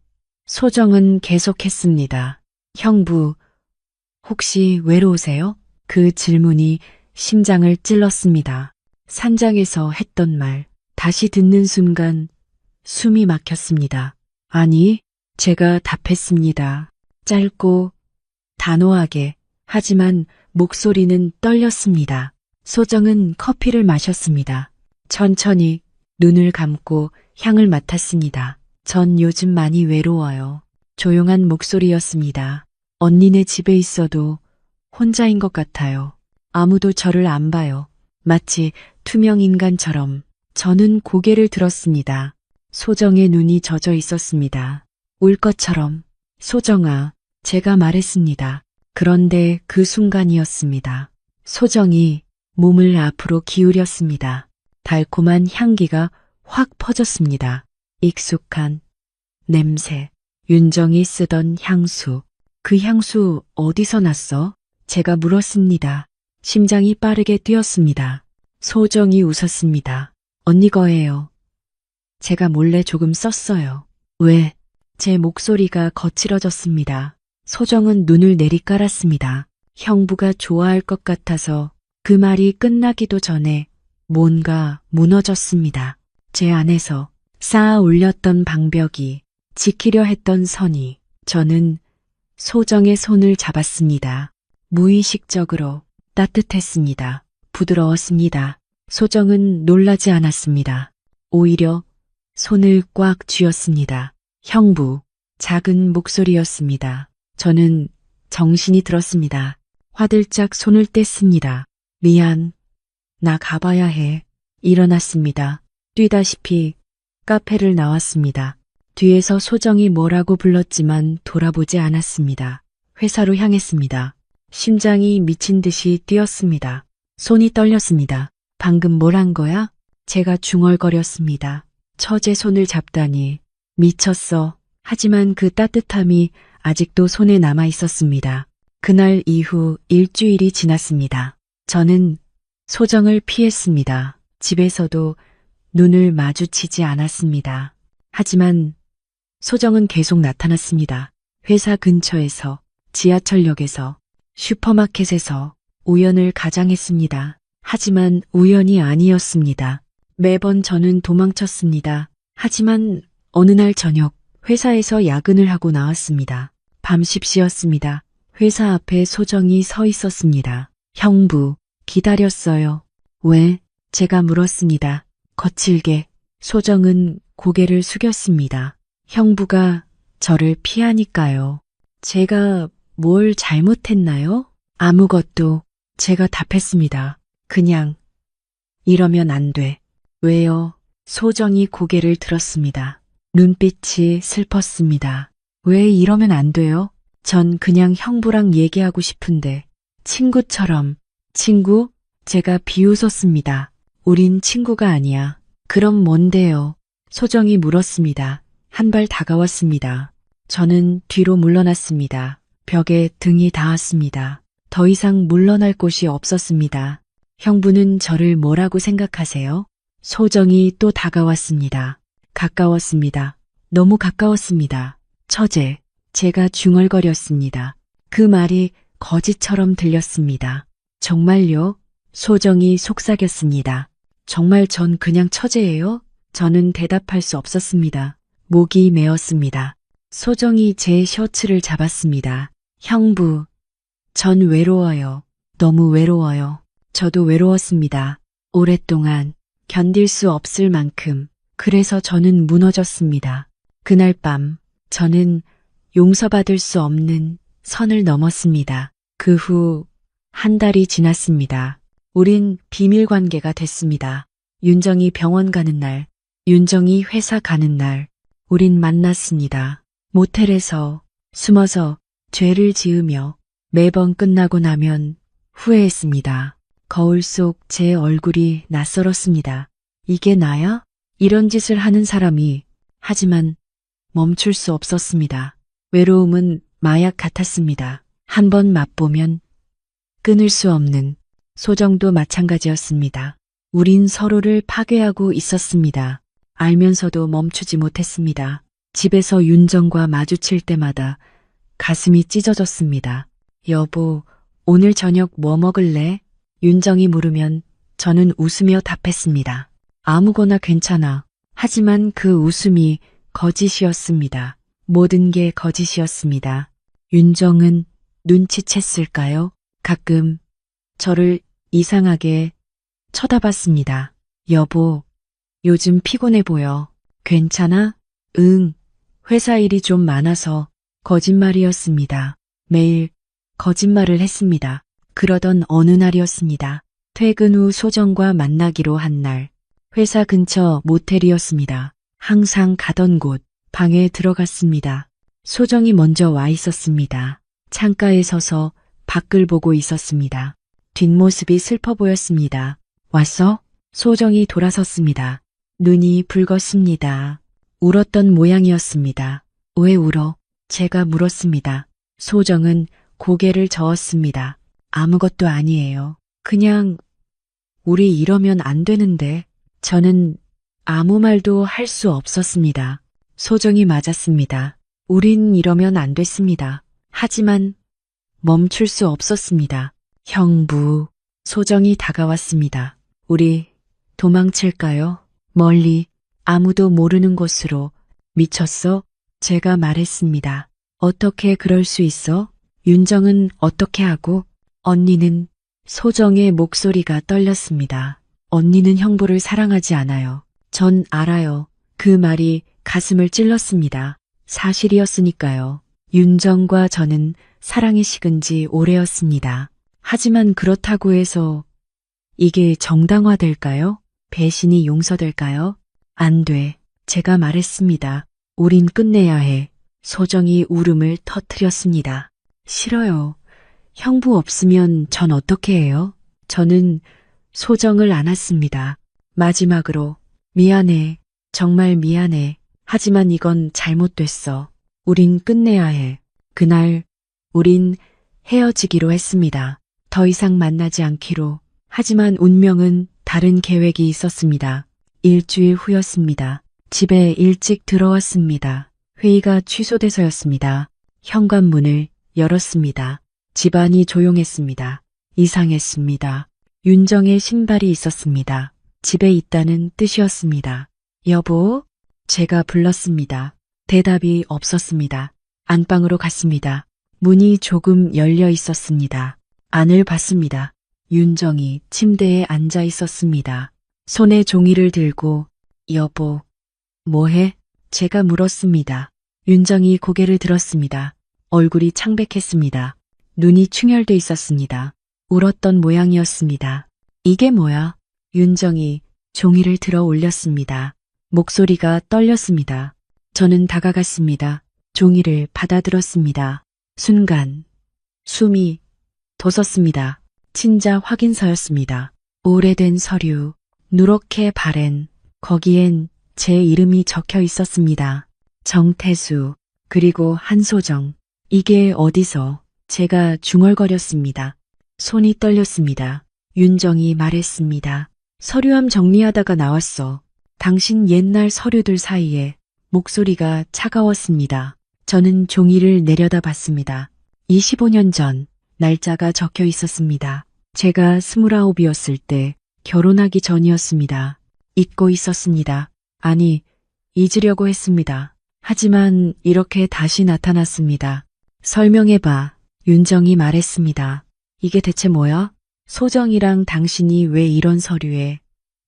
S1: 소정은 계속했습니다. 형부, 혹시 외로우세요? 그 질문이 심장을 찔렀습니다. 산장에서 했던 말, 다시 듣는 순간 숨이 막혔습니다. 아니, 제가 답했습니다. 짧고 단호하게. 하지만 목소리는 떨렸습니다. 소정은 커피를 마셨습니다. 천천히 눈을 감고 향을 맡았습니다. 전 요즘 많이 외로워요. 조용한 목소리였습니다. 언니네 집에 있어도 혼자인 것 같아요. 아무도 저를 안 봐요. 마치 투명 인간처럼. 저는 고개를 들었습니다. 소정의 눈이 젖어 있었습니다. 울 것처럼. 소정아, 제가 말했습니다. 그런데 그 순간이었습니다. 소정이 몸을 앞으로 기울였습니다. 달콤한 향기가 확 퍼졌습니다. 익숙한 냄새. 윤정이 쓰던 향수. 그 향수 어디서 났어? 제가 물었습니다. 심장이 빠르게 뛰었습니다. 소정이 웃었습니다. 언니 거예요. 제가 몰래 조금 썼어요. 왜? 제 목소리가 거칠어졌습니다. 소정은 눈을 내리깔았습니다. 형부가 좋아할 것 같아서. 그 말이 끝나기도 전에 뭔가 무너졌습니다. 제 안에서 쌓아 올렸던 방벽이, 지키려 했던 선이. 저는 소정의 손을 잡았습니다. 무의식적으로 따뜻했습니다. 부드러웠습니다. 소정은 놀라지 않았습니다. 오히려 손을 꽉 쥐었습니다. 형부, 작은 목소리였습니다. 저는 정신이 들었습니다. 화들짝 손을 뗐습니다. 미안, 나 가봐야 해. 일어났습니다. 뛰다시피 카페를 나왔습니다. 뒤에서 소정이 뭐라고 불렀지만 돌아보지 않았습니다. 회사로 향했습니다. 심장이 미친 듯이 뛰었습니다. 손이 떨렸습니다. 방금 뭘 한 거야? 제가 중얼거렸습니다. 처제 손을 잡다니. 미쳤어. 하지만 그 따뜻함이 아직도 손에 남아 있었습니다. 그날 이후 일주일이 지났습니다. 저는 소정을 피했습니다. 집에서도 눈을 마주치지 않았습니다. 하지만 소정은 계속 나타났습니다. 회사 근처에서, 지하철역에서, 슈퍼마켓에서 우연을 가장했습니다. 하지만 우연이 아니었습니다. 매번 저는 도망쳤습니다. 하지만 어느 날 저녁 회사에서 야근을 하고 나왔습니다. 밤 10시였습니다. 회사 앞에 소정이 서 있었습니다. 형부, 기다렸어요. 왜? 제가 물었습니다. 거칠게. 소정은 고개를 숙였습니다. 형부가 저를 피하니까요. 제가 뭘 잘못했나요? 아무것도. 제가 답했습니다. 그냥 이러면 안 돼. 왜요? 소정이 고개를 들었습니다. 눈빛이 슬펐습니다. 왜 이러면 안 돼요? 전 그냥 형부랑 얘기하고 싶은데. 친구처럼. 친구? 제가 비웃었습니다. 우린 친구가 아니야. 그럼 뭔데요? 소정이 물었습니다. 한 발 다가왔습니다. 저는 뒤로 물러났습니다. 벽에 등이 닿았습니다. 더 이상 물러날 곳이 없었습니다. 형부는 저를 뭐라고 생각하세요? 소정이 또 다가왔습니다. 가까웠습니다. 너무 가까웠습니다. 처제, 제가 중얼거렸습니다. 그 말이 거짓처럼 들렸습니다. 정말요? 소정이 속삭였습니다. 정말 전 그냥 처제예요? 저는 대답할 수 없었습니다. 목이 메었습니다. 소정이 제 셔츠를 잡았습니다. 형부, 전 외로워요. 너무 외로워요. 저도 외로웠습니다. 오랫동안 견딜 수 없을 만큼. 그래서 저는 무너졌습니다. 그날 밤 저는 용서받을 수 없는 선을 넘었습니다. 그 후 한 달이 지났습니다. 우린 비밀 관계가 됐습니다. 윤정이 병원 가는 날, 윤정이 회사 가는 날, 우린 만났습니다. 모텔에서 숨어서 죄를 지으며 매번 끝나고 나면 후회했습니다. 거울 속 제 얼굴이 낯설었습니다. 이게 나야? 이런 짓을 하는 사람이. 하지만 멈출 수 없었습니다. 외로움은 마약 같았습니다. 한 번 맛보면 끊을 수 없는. 소정도 마찬가지였습니다. 우린 서로를 파괴하고 있었습니다. 알면서도 멈추지 못했습니다. 집에서 윤정과 마주칠 때마다 가슴이 찢어졌습니다. 여보, 오늘 저녁 뭐 먹을래? 윤정이 물으면 저는 웃으며 답했습니다. 아무거나 괜찮아. 하지만 그 웃음이 거짓이었습니다. 모든 게 거짓이었습니다. 윤정은 눈치챘을까요? 가끔 저를 이상하게 쳐다봤습니다. 여보, 요즘 피곤해 보여. 괜찮아? 응. 회사 일이 좀 많아서. 거짓말이었습니다. 매일 거짓말을 했습니다. 그러던 어느 날이었습니다. 퇴근 후 소정과 만나기로 한 날. 회사 근처 모텔이었습니다. 항상 가던 곳. 방에 들어갔습니다. 소정이 먼저 와 있었습니다. 창가에 서서 밖을 보고 있었습니다. 뒷모습이 슬퍼 보였습니다. 왔어? 소정이 돌아섰습니다. 눈이 붉었습니다. 울었던 모양이었습니다. 왜 울어? 제가 물었습니다. 소정은 고개를 저었습니다. 아무것도 아니에요. 그냥 우리 이러면 안 되는데. 저는 아무 말도 할 수 없었습니다. 소정이 맞았습니다. 우린 이러면 안 됐습니다. 하지만 멈출 수 없었습니다. 형부, 소정이 다가왔습니다. 우리 도망칠까요? 멀리 아무도 모르는 곳으로. 미쳤어? 제가 말했습니다. 어떻게 그럴 수 있어? 윤정은 어떻게 하고? 언니는. 소정의 목소리가 떨렸습니다. 언니는 형부를 사랑하지 않아요. 전 알아요. 그 말이 가슴을 찔렀습니다. 사실이었으니까요. 윤정과 저는 사랑이 식은 지 오래였습니다. 하지만 그렇다고 해서 이게 정당화될까요? 배신이 용서될까요? 안 돼. 제가 말했습니다. 우린 끝내야 해. 소정이 울음을 터뜨렸습니다. 싫어요. 형부 없으면 전 어떻게 해요? 저는 소정을 안았습니다. 마지막으로 미안해. 정말 미안해. 하지만 이건 잘못됐어. 우린 끝내야 해. 그날 우린 헤어지기로 했습니다. 더 이상 만나지 않기로. 하지만 운명은 다른 계획이 있었습니다. 일주일 후였습니다. 집에 일찍 들어왔습니다. 회의가 취소돼서였습니다. 현관문을 열었습니다. 집안이 조용했습니다. 이상했습니다. 윤정의 신발이 있었습니다. 집에 있다는 뜻이었습니다. 여보? 제가 불렀습니다. 대답이 없었습니다. 안방으로 갔습니다. 문이 조금 열려 있었습니다. 안을 봤습니다. 윤정이 침대에 앉아 있었습니다. 손에 종이를 들고 여보, 뭐해? 제가 물었습니다. 윤정이 고개를 들었습니다. 얼굴이 창백했습니다. 눈이 충혈돼 있었습니다. 울었던 모양이었습니다. 이게 뭐야? 윤정이 종이를 들어 올렸습니다. 목소리가 떨렸습니다. 저는 다가갔습니다. 종이를 받아들었습니다. 순간 숨이 돋았습니다. 친자 확인서였습니다. 오래된 서류, 누렇게 바랜, 거기엔 제 이름이 적혀 있었습니다. 정태수, 그리고 한소정. 이게 어디서? 제가 중얼거렸습니다. 손이 떨렸습니다. 윤정이 말했습니다. 서류함 정리하다가 나왔어. 당신 옛날 서류들 사이에. 목소리가 차가웠습니다. 저는 종이를 내려다봤습니다. 25년 전 날짜가 적혀 있었습니다. 제가 29이었을 때 결혼하기 전이었습니다. 잊고 있었습니다. 아니, 잊으려고 했습니다. 하지만 이렇게 다시 나타났습니다. 설명해봐. 윤정이 말했습니다. 이게 대체 뭐야? 소정이랑 당신이 왜 이런 서류에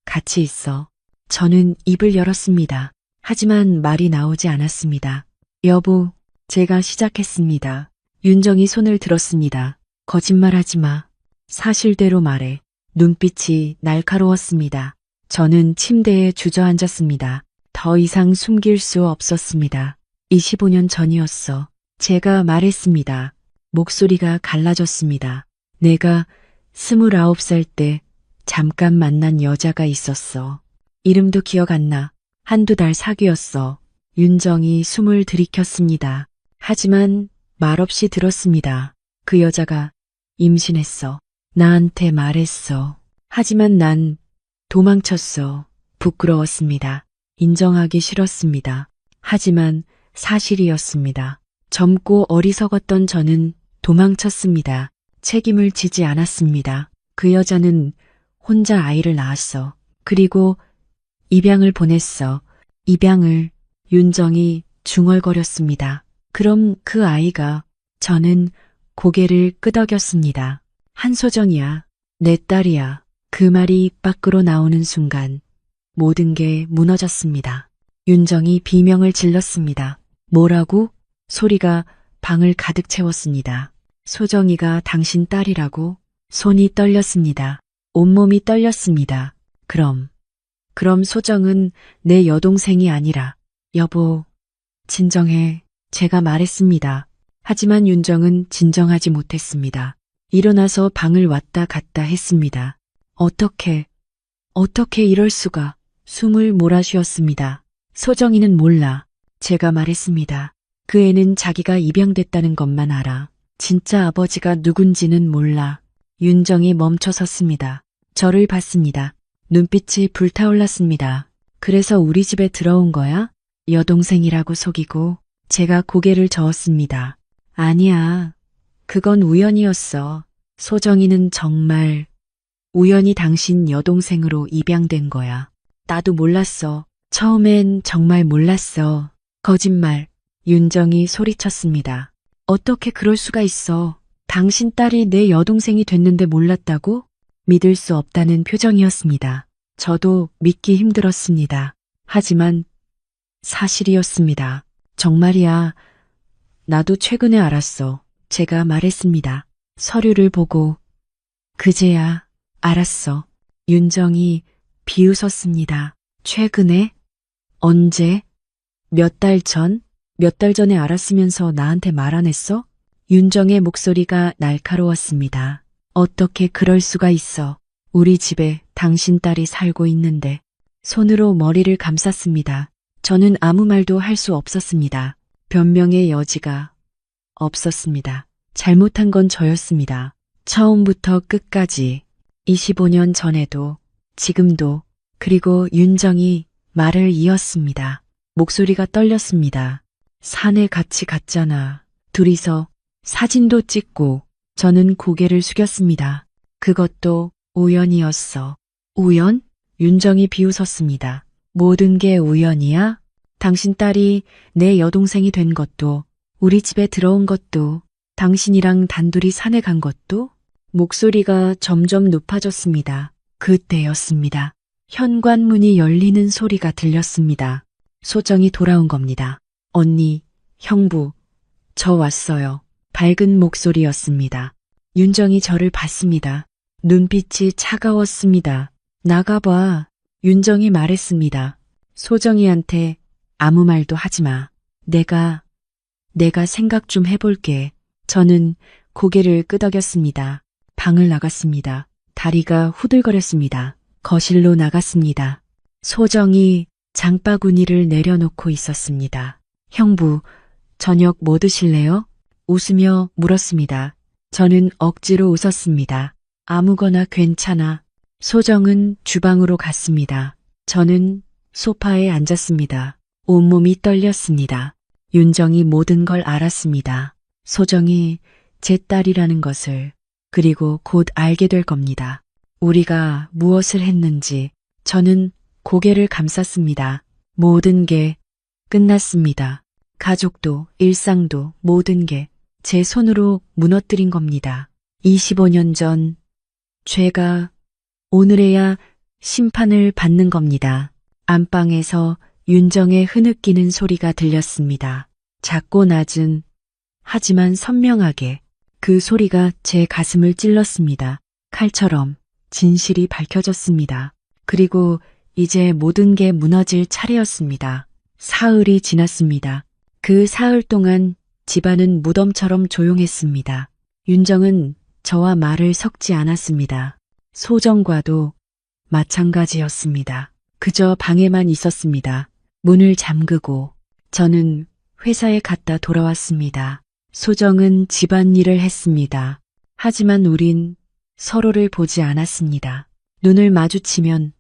S1: 같이 있어? 저는 입을 열었습니다. 하지만 말이 나오지 않았습니다. 여보, 제가 시작했습니다. 윤정이 손을 들었습니다. 거짓말하지 마. 사실대로 말해. 눈빛이 날카로웠습니다. 저는 침대에 주저앉았습니다. 더 이상 숨길 수 없었습니다. 25년 전이었어. 제가 말했습니다. 목소리가 갈라졌습니다. 내가 29살 때 잠깐 만난 여자가 있었어. 이름도 기억 안 나. 한두 달 사귀었어. 윤정이 숨을 들이켰습니다. 하지만 말없이 들었습니다. 그 여자가 임신했어. 나한테 말했어. 하지만 난 도망쳤어. 부끄러웠습니다. 인정하기 싫었습니다. 하지만 사실이었습니다. 젊고 어리석었던 저는 도망쳤습니다. 책임을 지지 않았습니다. 그 여자는 혼자 아이를 낳았어. 그리고 입양을 보냈어. 입양을. 윤정이 중얼거렸습니다. 그럼 그 아이가. 저는 고개를 끄덕였습니다. 한소정이야. 내 딸이야. 그 말이 입 밖으로 나오는 순간 모든 게 무너졌습니다. 윤정이 비명을 질렀습니다. 뭐라고? 소리가 방을 가득 채웠습니다. 소정이가 당신 딸이라고? 손이 떨렸습니다. 온몸이 떨렸습니다. 그럼 소정은 내 여동생이 아니라. 여보, 진정해. 제가 말했습니다. 하지만 윤정은 진정하지 못했습니다. 일어나서 방을 왔다 갔다 했습니다. 어떻게 이럴 수가. 숨을 몰아쉬었습니다. 소정이는 몰라. 제가 말했습니다. 그 애는 자기가 입양됐다는 것만 알아. 진짜 아버지가 누군지는 몰라. 윤정이 멈춰 섰습니다. 저를 봤습니다. 눈빛이 불타올랐습니다. 그래서 우리 집에 들어온 거야? 여동생이라고 속이고. 제가 고개를 저었습니다. 아니야. 그건 우연이었어. 소정이는 정말 우연히 당신 여동생으로 입양된 거야. 나도 몰랐어. 처음엔 정말 몰랐어. 거짓말. 윤정이 소리쳤습니다. 어떻게 그럴 수가 있어. 당신 딸이 내 여동생이 됐는데 몰랐다고? 믿을 수 없다는 표정이었습니다. 저도 믿기 힘들었습니다. 하지만 사실이었습니다. 정말이야. 나도 최근에 알았어. 제가 말했습니다. 서류를 보고. 그제야 알았어. 윤정이 비웃었습니다. 최근에? 언제? 몇 달 전? 몇 달 전에 알았으면서 나한테 말 안 했어? 윤정의 목소리가 날카로웠습니다. 어떻게 그럴 수가 있어. 우리 집에 당신 딸이 살고 있는데. 손으로 머리를 감쌌습니다. 저는 아무 말도 할 수 없었습니다. 변명의 여지가 없었습니다. 잘못한 건 저였습니다. 처음부터 끝까지. 25년 전에도, 지금도. 그리고 윤정이 말을 이었습니다. 목소리가 떨렸습니다. 산에 같이 갔잖아. 둘이서 사진도 찍고. 저는 고개를 숙였습니다. 그것도 우연이었어. 우연? 윤정이 비웃었습니다. 모든 게 우연이야? 당신 딸이 내 여동생이 된 것도, 우리 집에 들어온 것도, 당신이랑 단둘이 산에 간 것도? 목소리가 점점 높아졌습니다. 그때였습니다. 현관문이 열리는 소리가 들렸습니다. 소정이 돌아온 겁니다. 언니, 형부, 저 왔어요. 밝은 목소리였습니다. 윤정이 저를 봤습니다. 눈빛이 차가웠습니다. 나가봐. 윤정이 말했습니다. 소정이한테 아무 말도 하지 마. 내가 생각 좀 해볼게. 저는 고개를 끄덕였습니다. 방을 나갔습니다. 다리가 후들거렸습니다. 거실로 나갔습니다. 소정이 장바구니를 내려놓고 있었습니다. 형부, 저녁 뭐 드실래요? 웃으며 물었습니다. 저는 억지로 웃었습니다. 아무거나 괜찮아. 소정은 주방으로 갔습니다. 저는 소파에 앉았습니다. 온몸이 떨렸습니다. 윤정이 모든 걸 알았습니다. 소정이 제 딸이라는 것을, 그리고 곧 알게 될 겁니다. 우리가 무엇을 했는지. 저는 고개를 감쌌습니다. 모든 게 끝났습니다. 가족도 일상도 모든 게 제 손으로 무너뜨린 겁니다. 25년 전 죄가 오늘에야 심판을 받는 겁니다. 안방에서 윤정의 흐느끼는 소리가 들렸습니다. 작고 낮은, 하지만 선명하게. 그 소리가 제 가슴을 찔렀습니다. 칼처럼 진실이 밝혀졌습니다. 그리고 이제 모든 게 무너질 차례였습니다. 사흘이 지났습니다. 그 사흘 동안 집안은 무덤처럼 조용했습니다. 윤정은 저와 말을 섞지 않았습니다. 소정과도 마찬가지였습니다. 그저 방에만 있었습니다. 문을 잠그고 저는 회사에 갔다 돌아왔습니다. 소정은 집안일을 했습니다. 하지만 우린 서로를 보지 않았습니다. 눈을 마주치면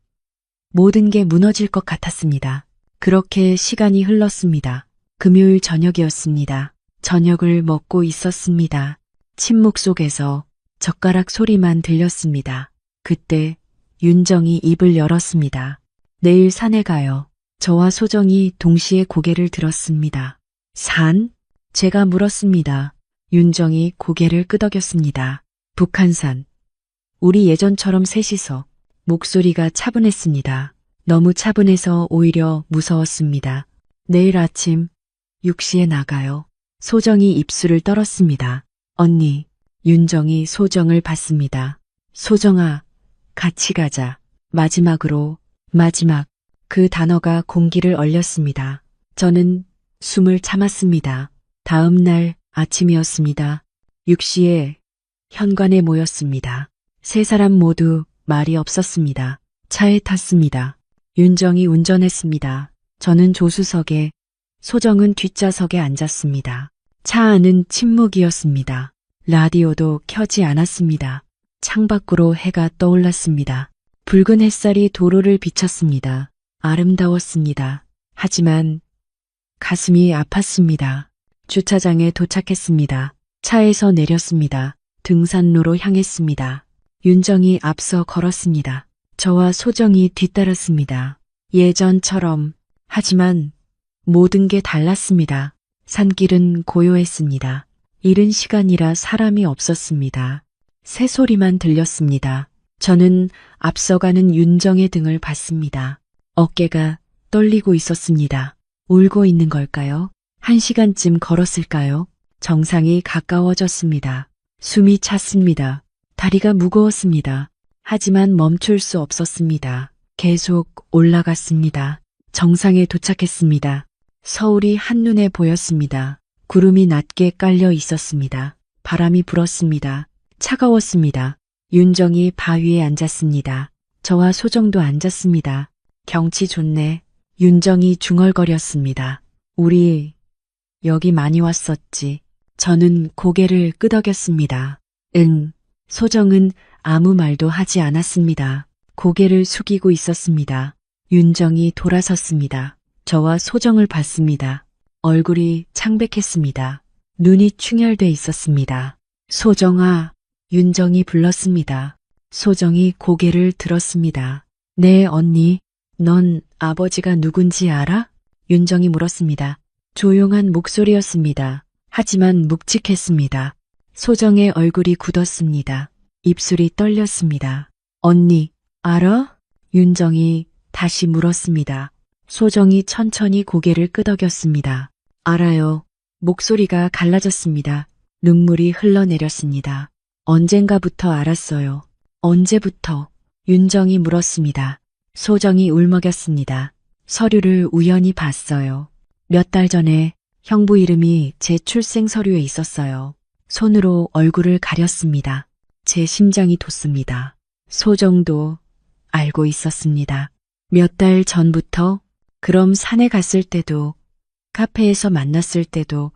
S1: 모든 게 무너질 것 같았습니다. 그렇게 시간이 흘렀습니다. 금요일 저녁이었습니다. 저녁을 먹고 있었습니다. 침묵 속에서 젓가락 소리만 들렸습니다. 그때 윤정이 입을 열었습니다. 내일 산에 가요. 저와 소정이 동시에 고개를 들었습니다. 산? 제가 물었습니다. 윤정이 고개를 끄덕였습니다. 북한산. 우리 예전처럼 셋이서. 목소리가 차분했습니다. 너무 차분해서 오히려 무서웠습니다. 내일 아침 6시에 나가요. 소정이 입술을 떨었습니다. 언니. 윤정이 소정을 봤습니다. 소정아, 같이 가자. 마지막으로, 마지막. 그 단어가 공기를 얼렸습니다. 저는 숨을 참았습니다. 다음 날 아침이었습니다. 6시에 현관에 모였습니다. 세 사람 모두 말이 없었습니다. 차에 탔습니다. 윤정이 운전했습니다. 저는 조수석에, 소정은 뒷좌석에 앉았습니다. 차 안은 침묵이었습니다. 라디오도 켜지 않았습니다. 창밖으로 해가 떠올랐습니다. 붉은 햇살이 도로를 비쳤습니다. 아름다웠습니다. 하지만 가슴이 아팠습니다. 주차장에 도착했습니다. 차에서 내렸습니다. 등산로로 향했습니다. 윤정이 앞서 걸었습니다. 저와 소정이 뒤따랐습니다. 예전처럼. 하지만 모든 게 달랐습니다. 산길은 고요했습니다. 이른 시간이라 사람이 없었습니다. 새소리만 들렸습니다. 저는 앞서가는 윤정의 등을 봤습니다. 어깨가 떨리고 있었습니다. 울고 있는 걸까요? 1시간쯤 걸었을까요? 정상이 가까워졌습니다. 숨이 찼습니다. 다리가 무거웠습니다. 하지만 멈출 수 없었습니다. 계속 올라갔습니다. 정상에 도착했습니다. 서울이 한눈에 보였습니다. 구름이 낮게 깔려 있었습니다. 바람이 불었습니다. 차가웠습니다. 윤정이 바위에 앉았습니다. 저와 소정도 앉았습니다. 경치 좋네. 윤정이 중얼거렸습니다. 우리 여기 많이 왔었지. 저는 고개를 끄덕였습니다. 응. 소정은 아무 말도 하지 않았습니다. 고개를 숙이고 있었습니다. 윤정이 돌아섰습니다. 저와 소정을 봤습니다. 얼굴이 창백했습니다. 눈이 충혈돼 있었습니다. 소정아, 윤정이 불렀습니다. 소정이 고개를 들었습니다. 네, 언니. 넌 아버지가 누군지 알아? 윤정이 물었습니다. 조용한 목소리였습니다. 하지만 묵직했습니다. 소정의 얼굴이 굳었습니다. 입술이 떨렸습니다. 언니, 알아? 윤정이 다시 물었습니다. 소정이 천천히 고개를 끄덕였습니다. 알아요. 목소리가 갈라졌습니다. 눈물이 흘러내렸습니다. 언젠가부터 알았어요. 언제부터? 윤정이 물었습니다. 소정이 울먹였습니다. 서류를 우연히 봤어요. 몇 달 전에 형부 이름이 제 출생 서류에 있었어요. 손으로 얼굴을 가렸습니다. 제 심장이 돋습니다. 소정도 알고 있었습니다. 몇 달 전부터 그럼 산에 갔을 때도 카페에서 만났을 때도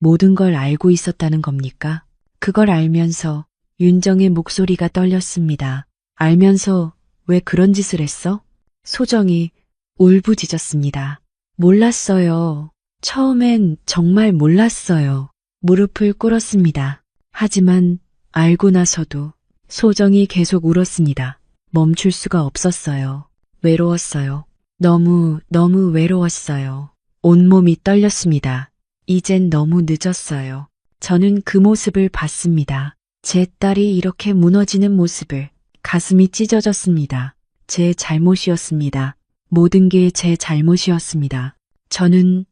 S1: 모든 걸 알고 있었다는 겁니까? 그걸 알면서 윤정의 목소리가 떨렸습니다. 알면서 왜 그런 짓을 했어? 소정이 울부짖었습니다. 몰랐어요. 처음엔 정말 몰랐어요. 무릎을 꿇었습니다. 하지만 알고 나서도 소정이 계속 울었습니다. 멈출 수가 없었어요. 외로웠어요. 너무 외로웠어요. 온몸이 떨렸습니다. 이젠 너무 늦었어요. 저는 그 모습을 봤습니다. 제 딸이 이렇게 무너지는 모습을. 가슴이 찢어졌습니다. 제 잘못이었습니다. 모든 게 제 잘못이었습니다. 저는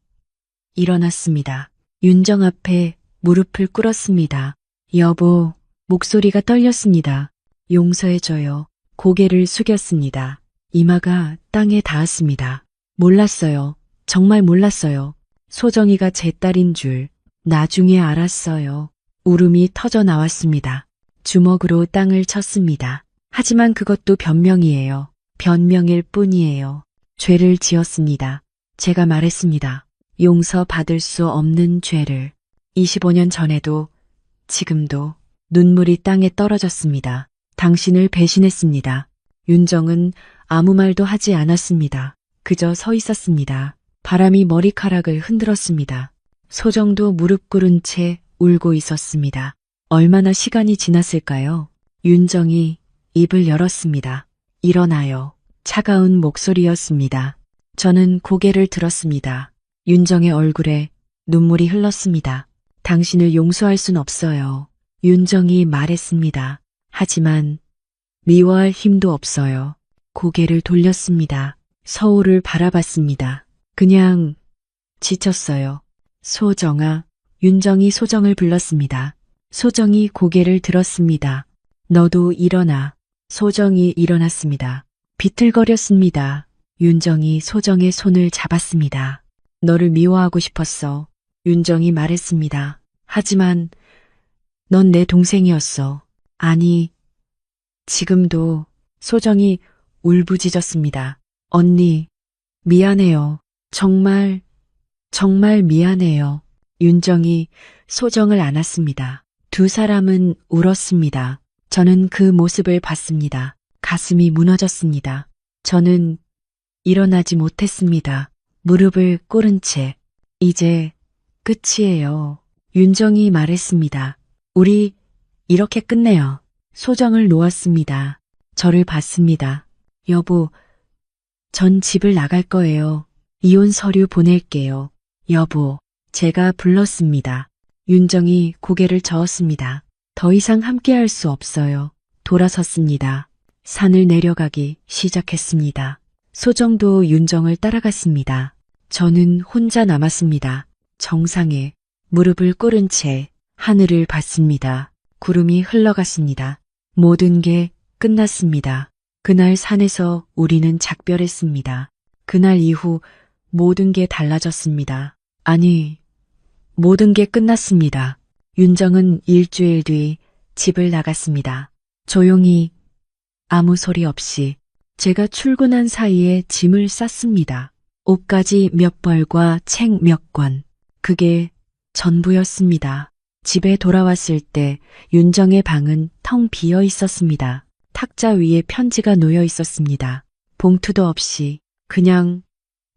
S1: 일어났습니다. 윤정 앞에 무릎을 꿇었습니다. 여보, 목소리가 떨렸습니다. 용서해줘요. 고개를 숙였습니다. 이마가 땅에 닿았습니다. 몰랐어요. 정말 몰랐어요. 소정이가 제 딸인 줄 나중에 알았어요. 울음이 터져 나왔습니다. 주먹으로 땅을 쳤습니다. 하지만 그것도 변명이에요. 변명일 뿐이에요. 죄를 지었습니다. 제가 말했습니다. 용서받을 수 없는 죄를. 25년 전에도 지금도 눈물이 땅에 떨어졌습니다. 당신을 배신했습니다. 윤정은 아무 말도 하지 않았습니다. 그저 서 있었습니다. 바람이 머리카락을 흔들었습니다. 소정도 무릎 꿇은 채 울고 있었습니다. 얼마나 시간이 지났을까요? 윤정이 입을 열었습니다. 일어나요. 차가운 목소리였습니다. 저는 고개를 들었습니다. 윤정의 얼굴에 눈물이 흘렀습니다. 당신을 용서할 순 없어요. 윤정이 말했습니다. 하지만 미워할 힘도 없어요. 고개를 돌렸습니다. 서울을 바라봤습니다. 그냥 지쳤어요. 소정아, 윤정이 소정을 불렀습니다. 소정이 고개를 들었습니다. 너도 일어나. 소정이 일어났습니다. 비틀거렸습니다. 윤정이 소정의 손을 잡았습니다. 너를 미워하고 싶었어. 윤정이 말했습니다. 하지만 넌 내 동생이었어. 아니, 지금도. 소정이 울부짖었습니다. 언니, 미안해요. 정말 미안해요. 윤정이 소정을 안았습니다. 두 사람은 울었습니다. 저는 그 모습을 봤습니다. 가슴이 무너졌습니다. 저는 일어나지 못했습니다. 무릎을 꿇은 채. 이제 끝이에요. 윤정이 말했습니다. 우리 이렇게 끝내요. 소정을 놓았습니다. 저를 봤습니다. 여보, 전 집을 나갈 거예요. 이혼 서류 보낼게요. 여보, 제가 불렀습니다. 윤정이 고개를 저었습니다. 더 이상 함께할 수 없어요. 돌아섰습니다. 산을 내려가기 시작했습니다. 소정도 윤정을 따라갔습니다. 저는 혼자 남았습니다. 정상에 무릎을 꿇은 채 하늘을 봤습니다. 구름이 흘러갔습니다. 모든 게 끝났습니다. 그날 산에서 우리는 작별했습니다. 그날 이후 모든 게 달라졌습니다. 아니, 모든 게 끝났습니다. 윤정은 일주일 뒤 집을 나갔습니다. 조용히 아무 소리 없이 제가 출근한 사이에 짐을 쌌습니다. 옷가지 몇 벌과 책 몇 권. 그게 전부였습니다. 집에 돌아왔을 때 윤정의 방은 텅 비어 있었습니다. 탁자 위에 편지가 놓여 있었습니다. 봉투도 없이 그냥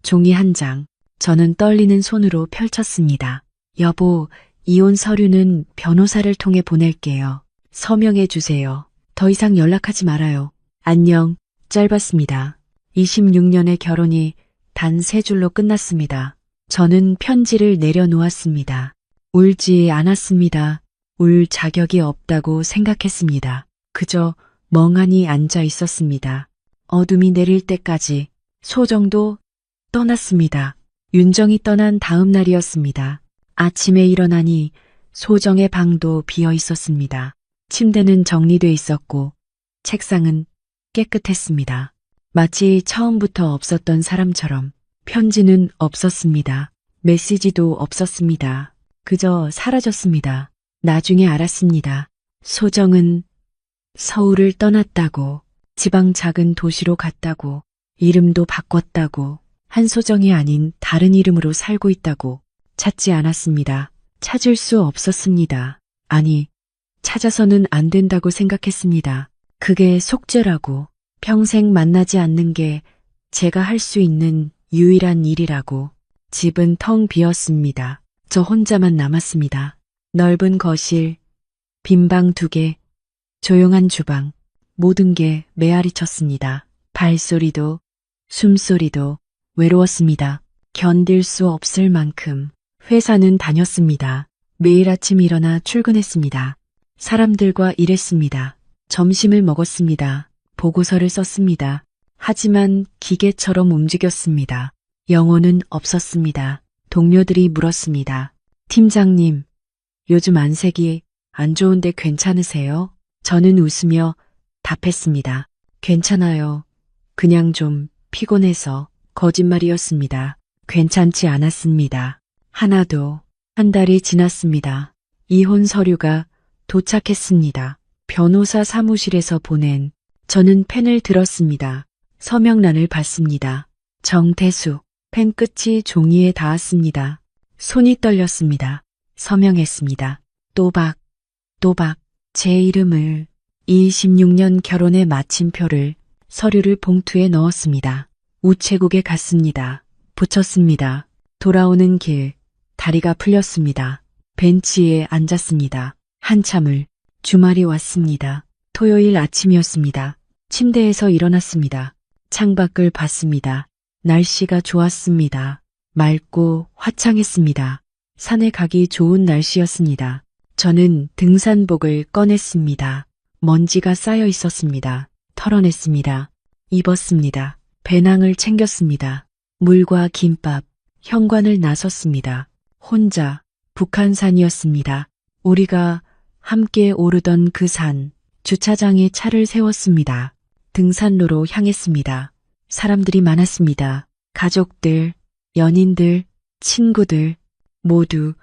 S1: 종이 한 장. 저는 떨리는 손으로 펼쳤습니다. 여보, 이혼 서류는 변호사를 통해 보낼게요. 서명해 주세요. 더 이상 연락하지 말아요. 안녕. 짧았습니다. 26년의 결혼이 단 3줄로 끝났습니다. 저는 편지를 내려놓았습니다. 울지 않았습니다. 울 자격이 없다고 생각했습니다. 그저 멍하니 앉아 있었습니다. 어둠이 내릴 때까지. 소정도 떠났습니다. 윤정이 떠난 다음 날이었습니다. 아침에 일어나니 소정의 방도 비어 있었습니다. 침대는 정리돼 있었고 책상은 깨끗했습니다. 마치 처음부터 없었던 사람처럼. 편지는 없었습니다. 메시지도 없었습니다. 그저 사라졌습니다. 나중에 알았습니다. 소정은 서울을 떠났다고, 지방 작은 도시로 갔다고, 이름도 바꿨다고, 한소정이 아닌 다른 이름으로 살고 있다고. 찾지 않았습니다. 찾을 수 없었습니다. 아니, 찾아서는 안 된다고 생각했습니다. 그게 속죄라고, 평생 만나지 않는 게 제가 할 수 있는 유일한 일이라고. 집은 텅 비었습니다. 저 혼자만 남았습니다. 넓은 거실, 빈 방 2개, 조용한 주방, 모든 게 메아리 쳤습니다. 발소리도, 숨소리도 외로웠습니다. 견딜 수 없을 만큼. 회사는 다녔습니다. 매일 아침 일어나 출근했습니다. 사람들과 일했습니다. 점심을 먹었습니다. 보고서를 썼습니다. 하지만 기계처럼 움직였습니다. 영혼은 없었습니다. 동료들이 물었습니다. 팀장님, 요즘 안색이 안 좋은데 괜찮으세요? 저는 웃으며 답했습니다. 괜찮아요. 그냥 좀 피곤해서. 거짓말이었습니다. 괜찮지 않았습니다. 하나도. 한 달이 지났습니다. 이혼 서류가 도착했습니다. 변호사 사무실에서 보낸. 저는 펜을 들었습니다. 서명란을 봤습니다. 정태수. 펜 끝이 종이에 닿았습니다. 손이 떨렸습니다. 서명했습니다. 또박, 또박. 제 이름을. 26년 결혼의 마침표를, 서류를 봉투에 넣었습니다. 우체국에 갔습니다. 붙였습니다. 돌아오는 길, 다리가 풀렸습니다. 벤치에 앉았습니다. 한참을. 주말이 왔습니다. 토요일 아침이었습니다. 침대에서 일어났습니다. 창밖을 봤습니다. 날씨가 좋았습니다. 맑고 화창했습니다. 산에 가기 좋은 날씨였습니다. 저는 등산복을 꺼냈습니다. 먼지가 쌓여 있었습니다. 털어냈습니다. 입었습니다. 배낭을 챙겼습니다. 물과 김밥, 현관을 나섰습니다. 혼자. 북한산이었습니다. 우리가 함께 오르던 그 산. 주차장에 차를 세웠습니다. 등산로로 향했습니다. 사람들이 많았습니다. 가족들, 연인들, 친구들 모두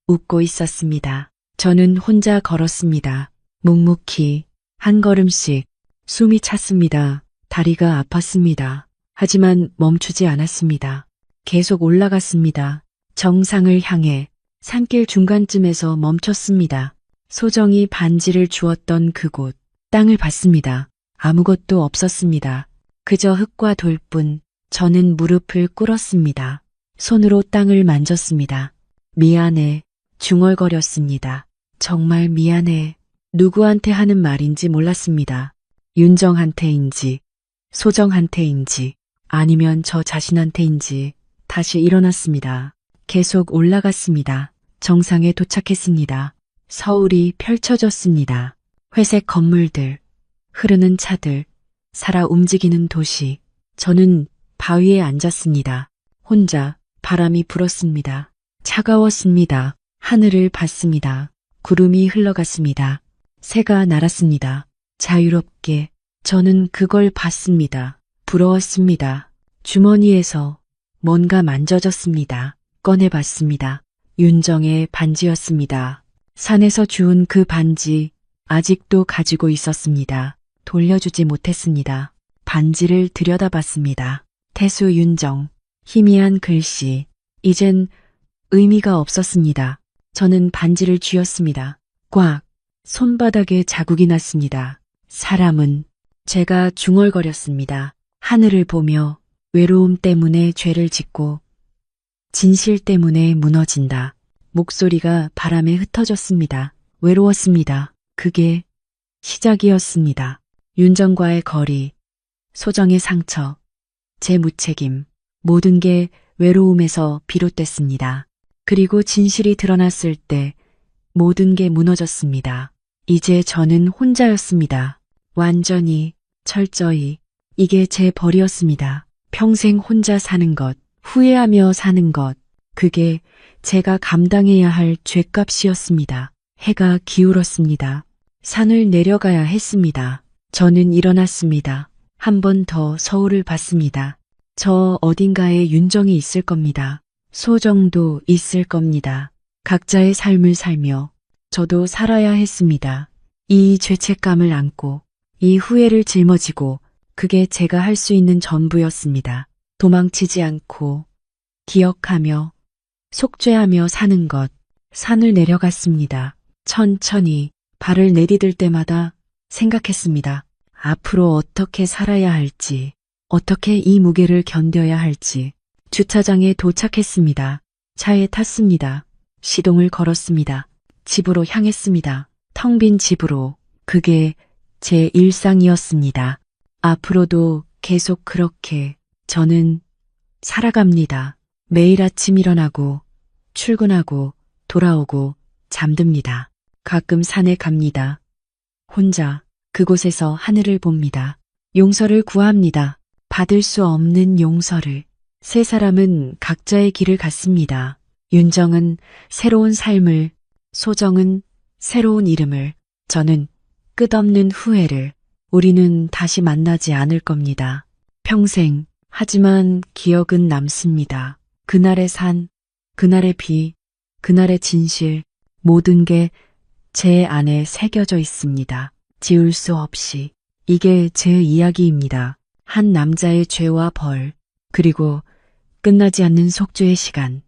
S1: 웃고 있었습니다. 저는 혼자 걸었습니다. 묵묵히 한 걸음씩. 숨이 찼습니다. 다리가 아팠습니다. 하지만 멈추지 않았습니다. 계속 올라갔습니다. 정상을 향해. 산길 중간쯤에서 멈췄습니다. 소정이 반지를 주었던 그곳. 땅을 봤습니다. 아무것도 없었습니다. 그저 흙과 돌뿐. 저는 무릎을 꿇었습니다. 손으로 땅을 만졌습니다. 미안해. 중얼거렸습니다. 정말 미안해. 누구한테 하는 말인지 몰랐습니다. 윤정한테인지, 소정한테인지, 아니면 저 자신한테인지. 다시 일어났습니다. 계속 올라갔습니다. 정상에 도착했습니다. 서울이 펼쳐졌습니다. 회색 건물들, 흐르는 차들, 살아 움직이는 도시. 저는 바위에 앉았습니다. 혼자. 바람이 불었습니다. 차가웠습니다. 하늘을 봤습니다. 구름이 흘러갔습니다. 새가 날았습니다. 자유롭게. 저는 그걸 봤습니다. 부러웠습니다. 주머니에서 뭔가 만져졌습니다. 꺼내봤습니다. 윤정의 반지였습니다. 산에서 주운 그 반지 아직도 가지고 있었습니다. 돌려주지 못했습니다. 반지를 들여다봤습니다. 태수 윤정. 희미한 글씨. 이젠 의미가 없었습니다. 저는 반지를 쥐었습니다. 꽉. 손바닥에 자국이 났습니다. 사람은. 제가 중얼거렸습니다. 하늘을 보며 외로움 때문에 죄를 짓고 진실 때문에 무너진다. 목소리가 바람에 흩어졌습니다. 외로웠습니다. 그게 시작이었습니다. 윤정과의 거리. 소정의 상처, 제 무책임, 모든 게 외로움에서 비롯됐습니다. 그리고 진실이 드러났을 때 모든 게 무너졌습니다. 이제 저는 혼자였습니다. 완전히, 철저히. 이게 제 벌이었습니다. 평생 혼자 사는 것, 후회하며 사는 것, 그게 제가 감당해야 할 죗값이었습니다. 해가 기울었습니다. 산을 내려가야 했습니다. 저는 일어났습니다. 한 번 더 서울을 봤습니다. 저 어딘가에 윤정이 있을 겁니다. 소정도 있을 겁니다. 각자의 삶을 살며 저도 살아야 했습니다. 이 죄책감을 안고 이 후회를 짊어지고 그게 제가 할 수 있는 전부였습니다. 도망치지 않고 기억하며 속죄하며 사는 것. 산을 내려갔습니다. 천천히 발을 내디딜 때마다 생각했습니다. 앞으로 어떻게 살아야 할지, 어떻게 이 무게를 견뎌야 할지. 주차장에 도착했습니다. 차에 탔습니다. 시동을 걸었습니다. 집으로 향했습니다. 텅 빈 집으로. 그게 제 일상이었습니다. 앞으로도 계속 그렇게 저는 살아갑니다. 매일 아침 일어나고, 출근하고, 돌아오고, 잠듭니다. 가끔 산에 갑니다. 혼자 그곳에서 하늘을 봅니다. 용서를 구합니다. 받을 수 없는 용서를. 세 사람은 각자의 길을 갔습니다. 윤정은 새로운 삶을, 소정은 새로운 이름을, 저는 끝없는 후회를. 우리는 다시 만나지 않을 겁니다. 평생. 하지만 기억은 남습니다. 그날의 산, 그날의 비, 그날의 진실, 모든 게 제 안에 새겨져 있습니다. 지울 수 없이. 이게 제 이야기입니다. 한 남자의 죄와 벌, 그리고 끝나지 않는 속죄의 시간.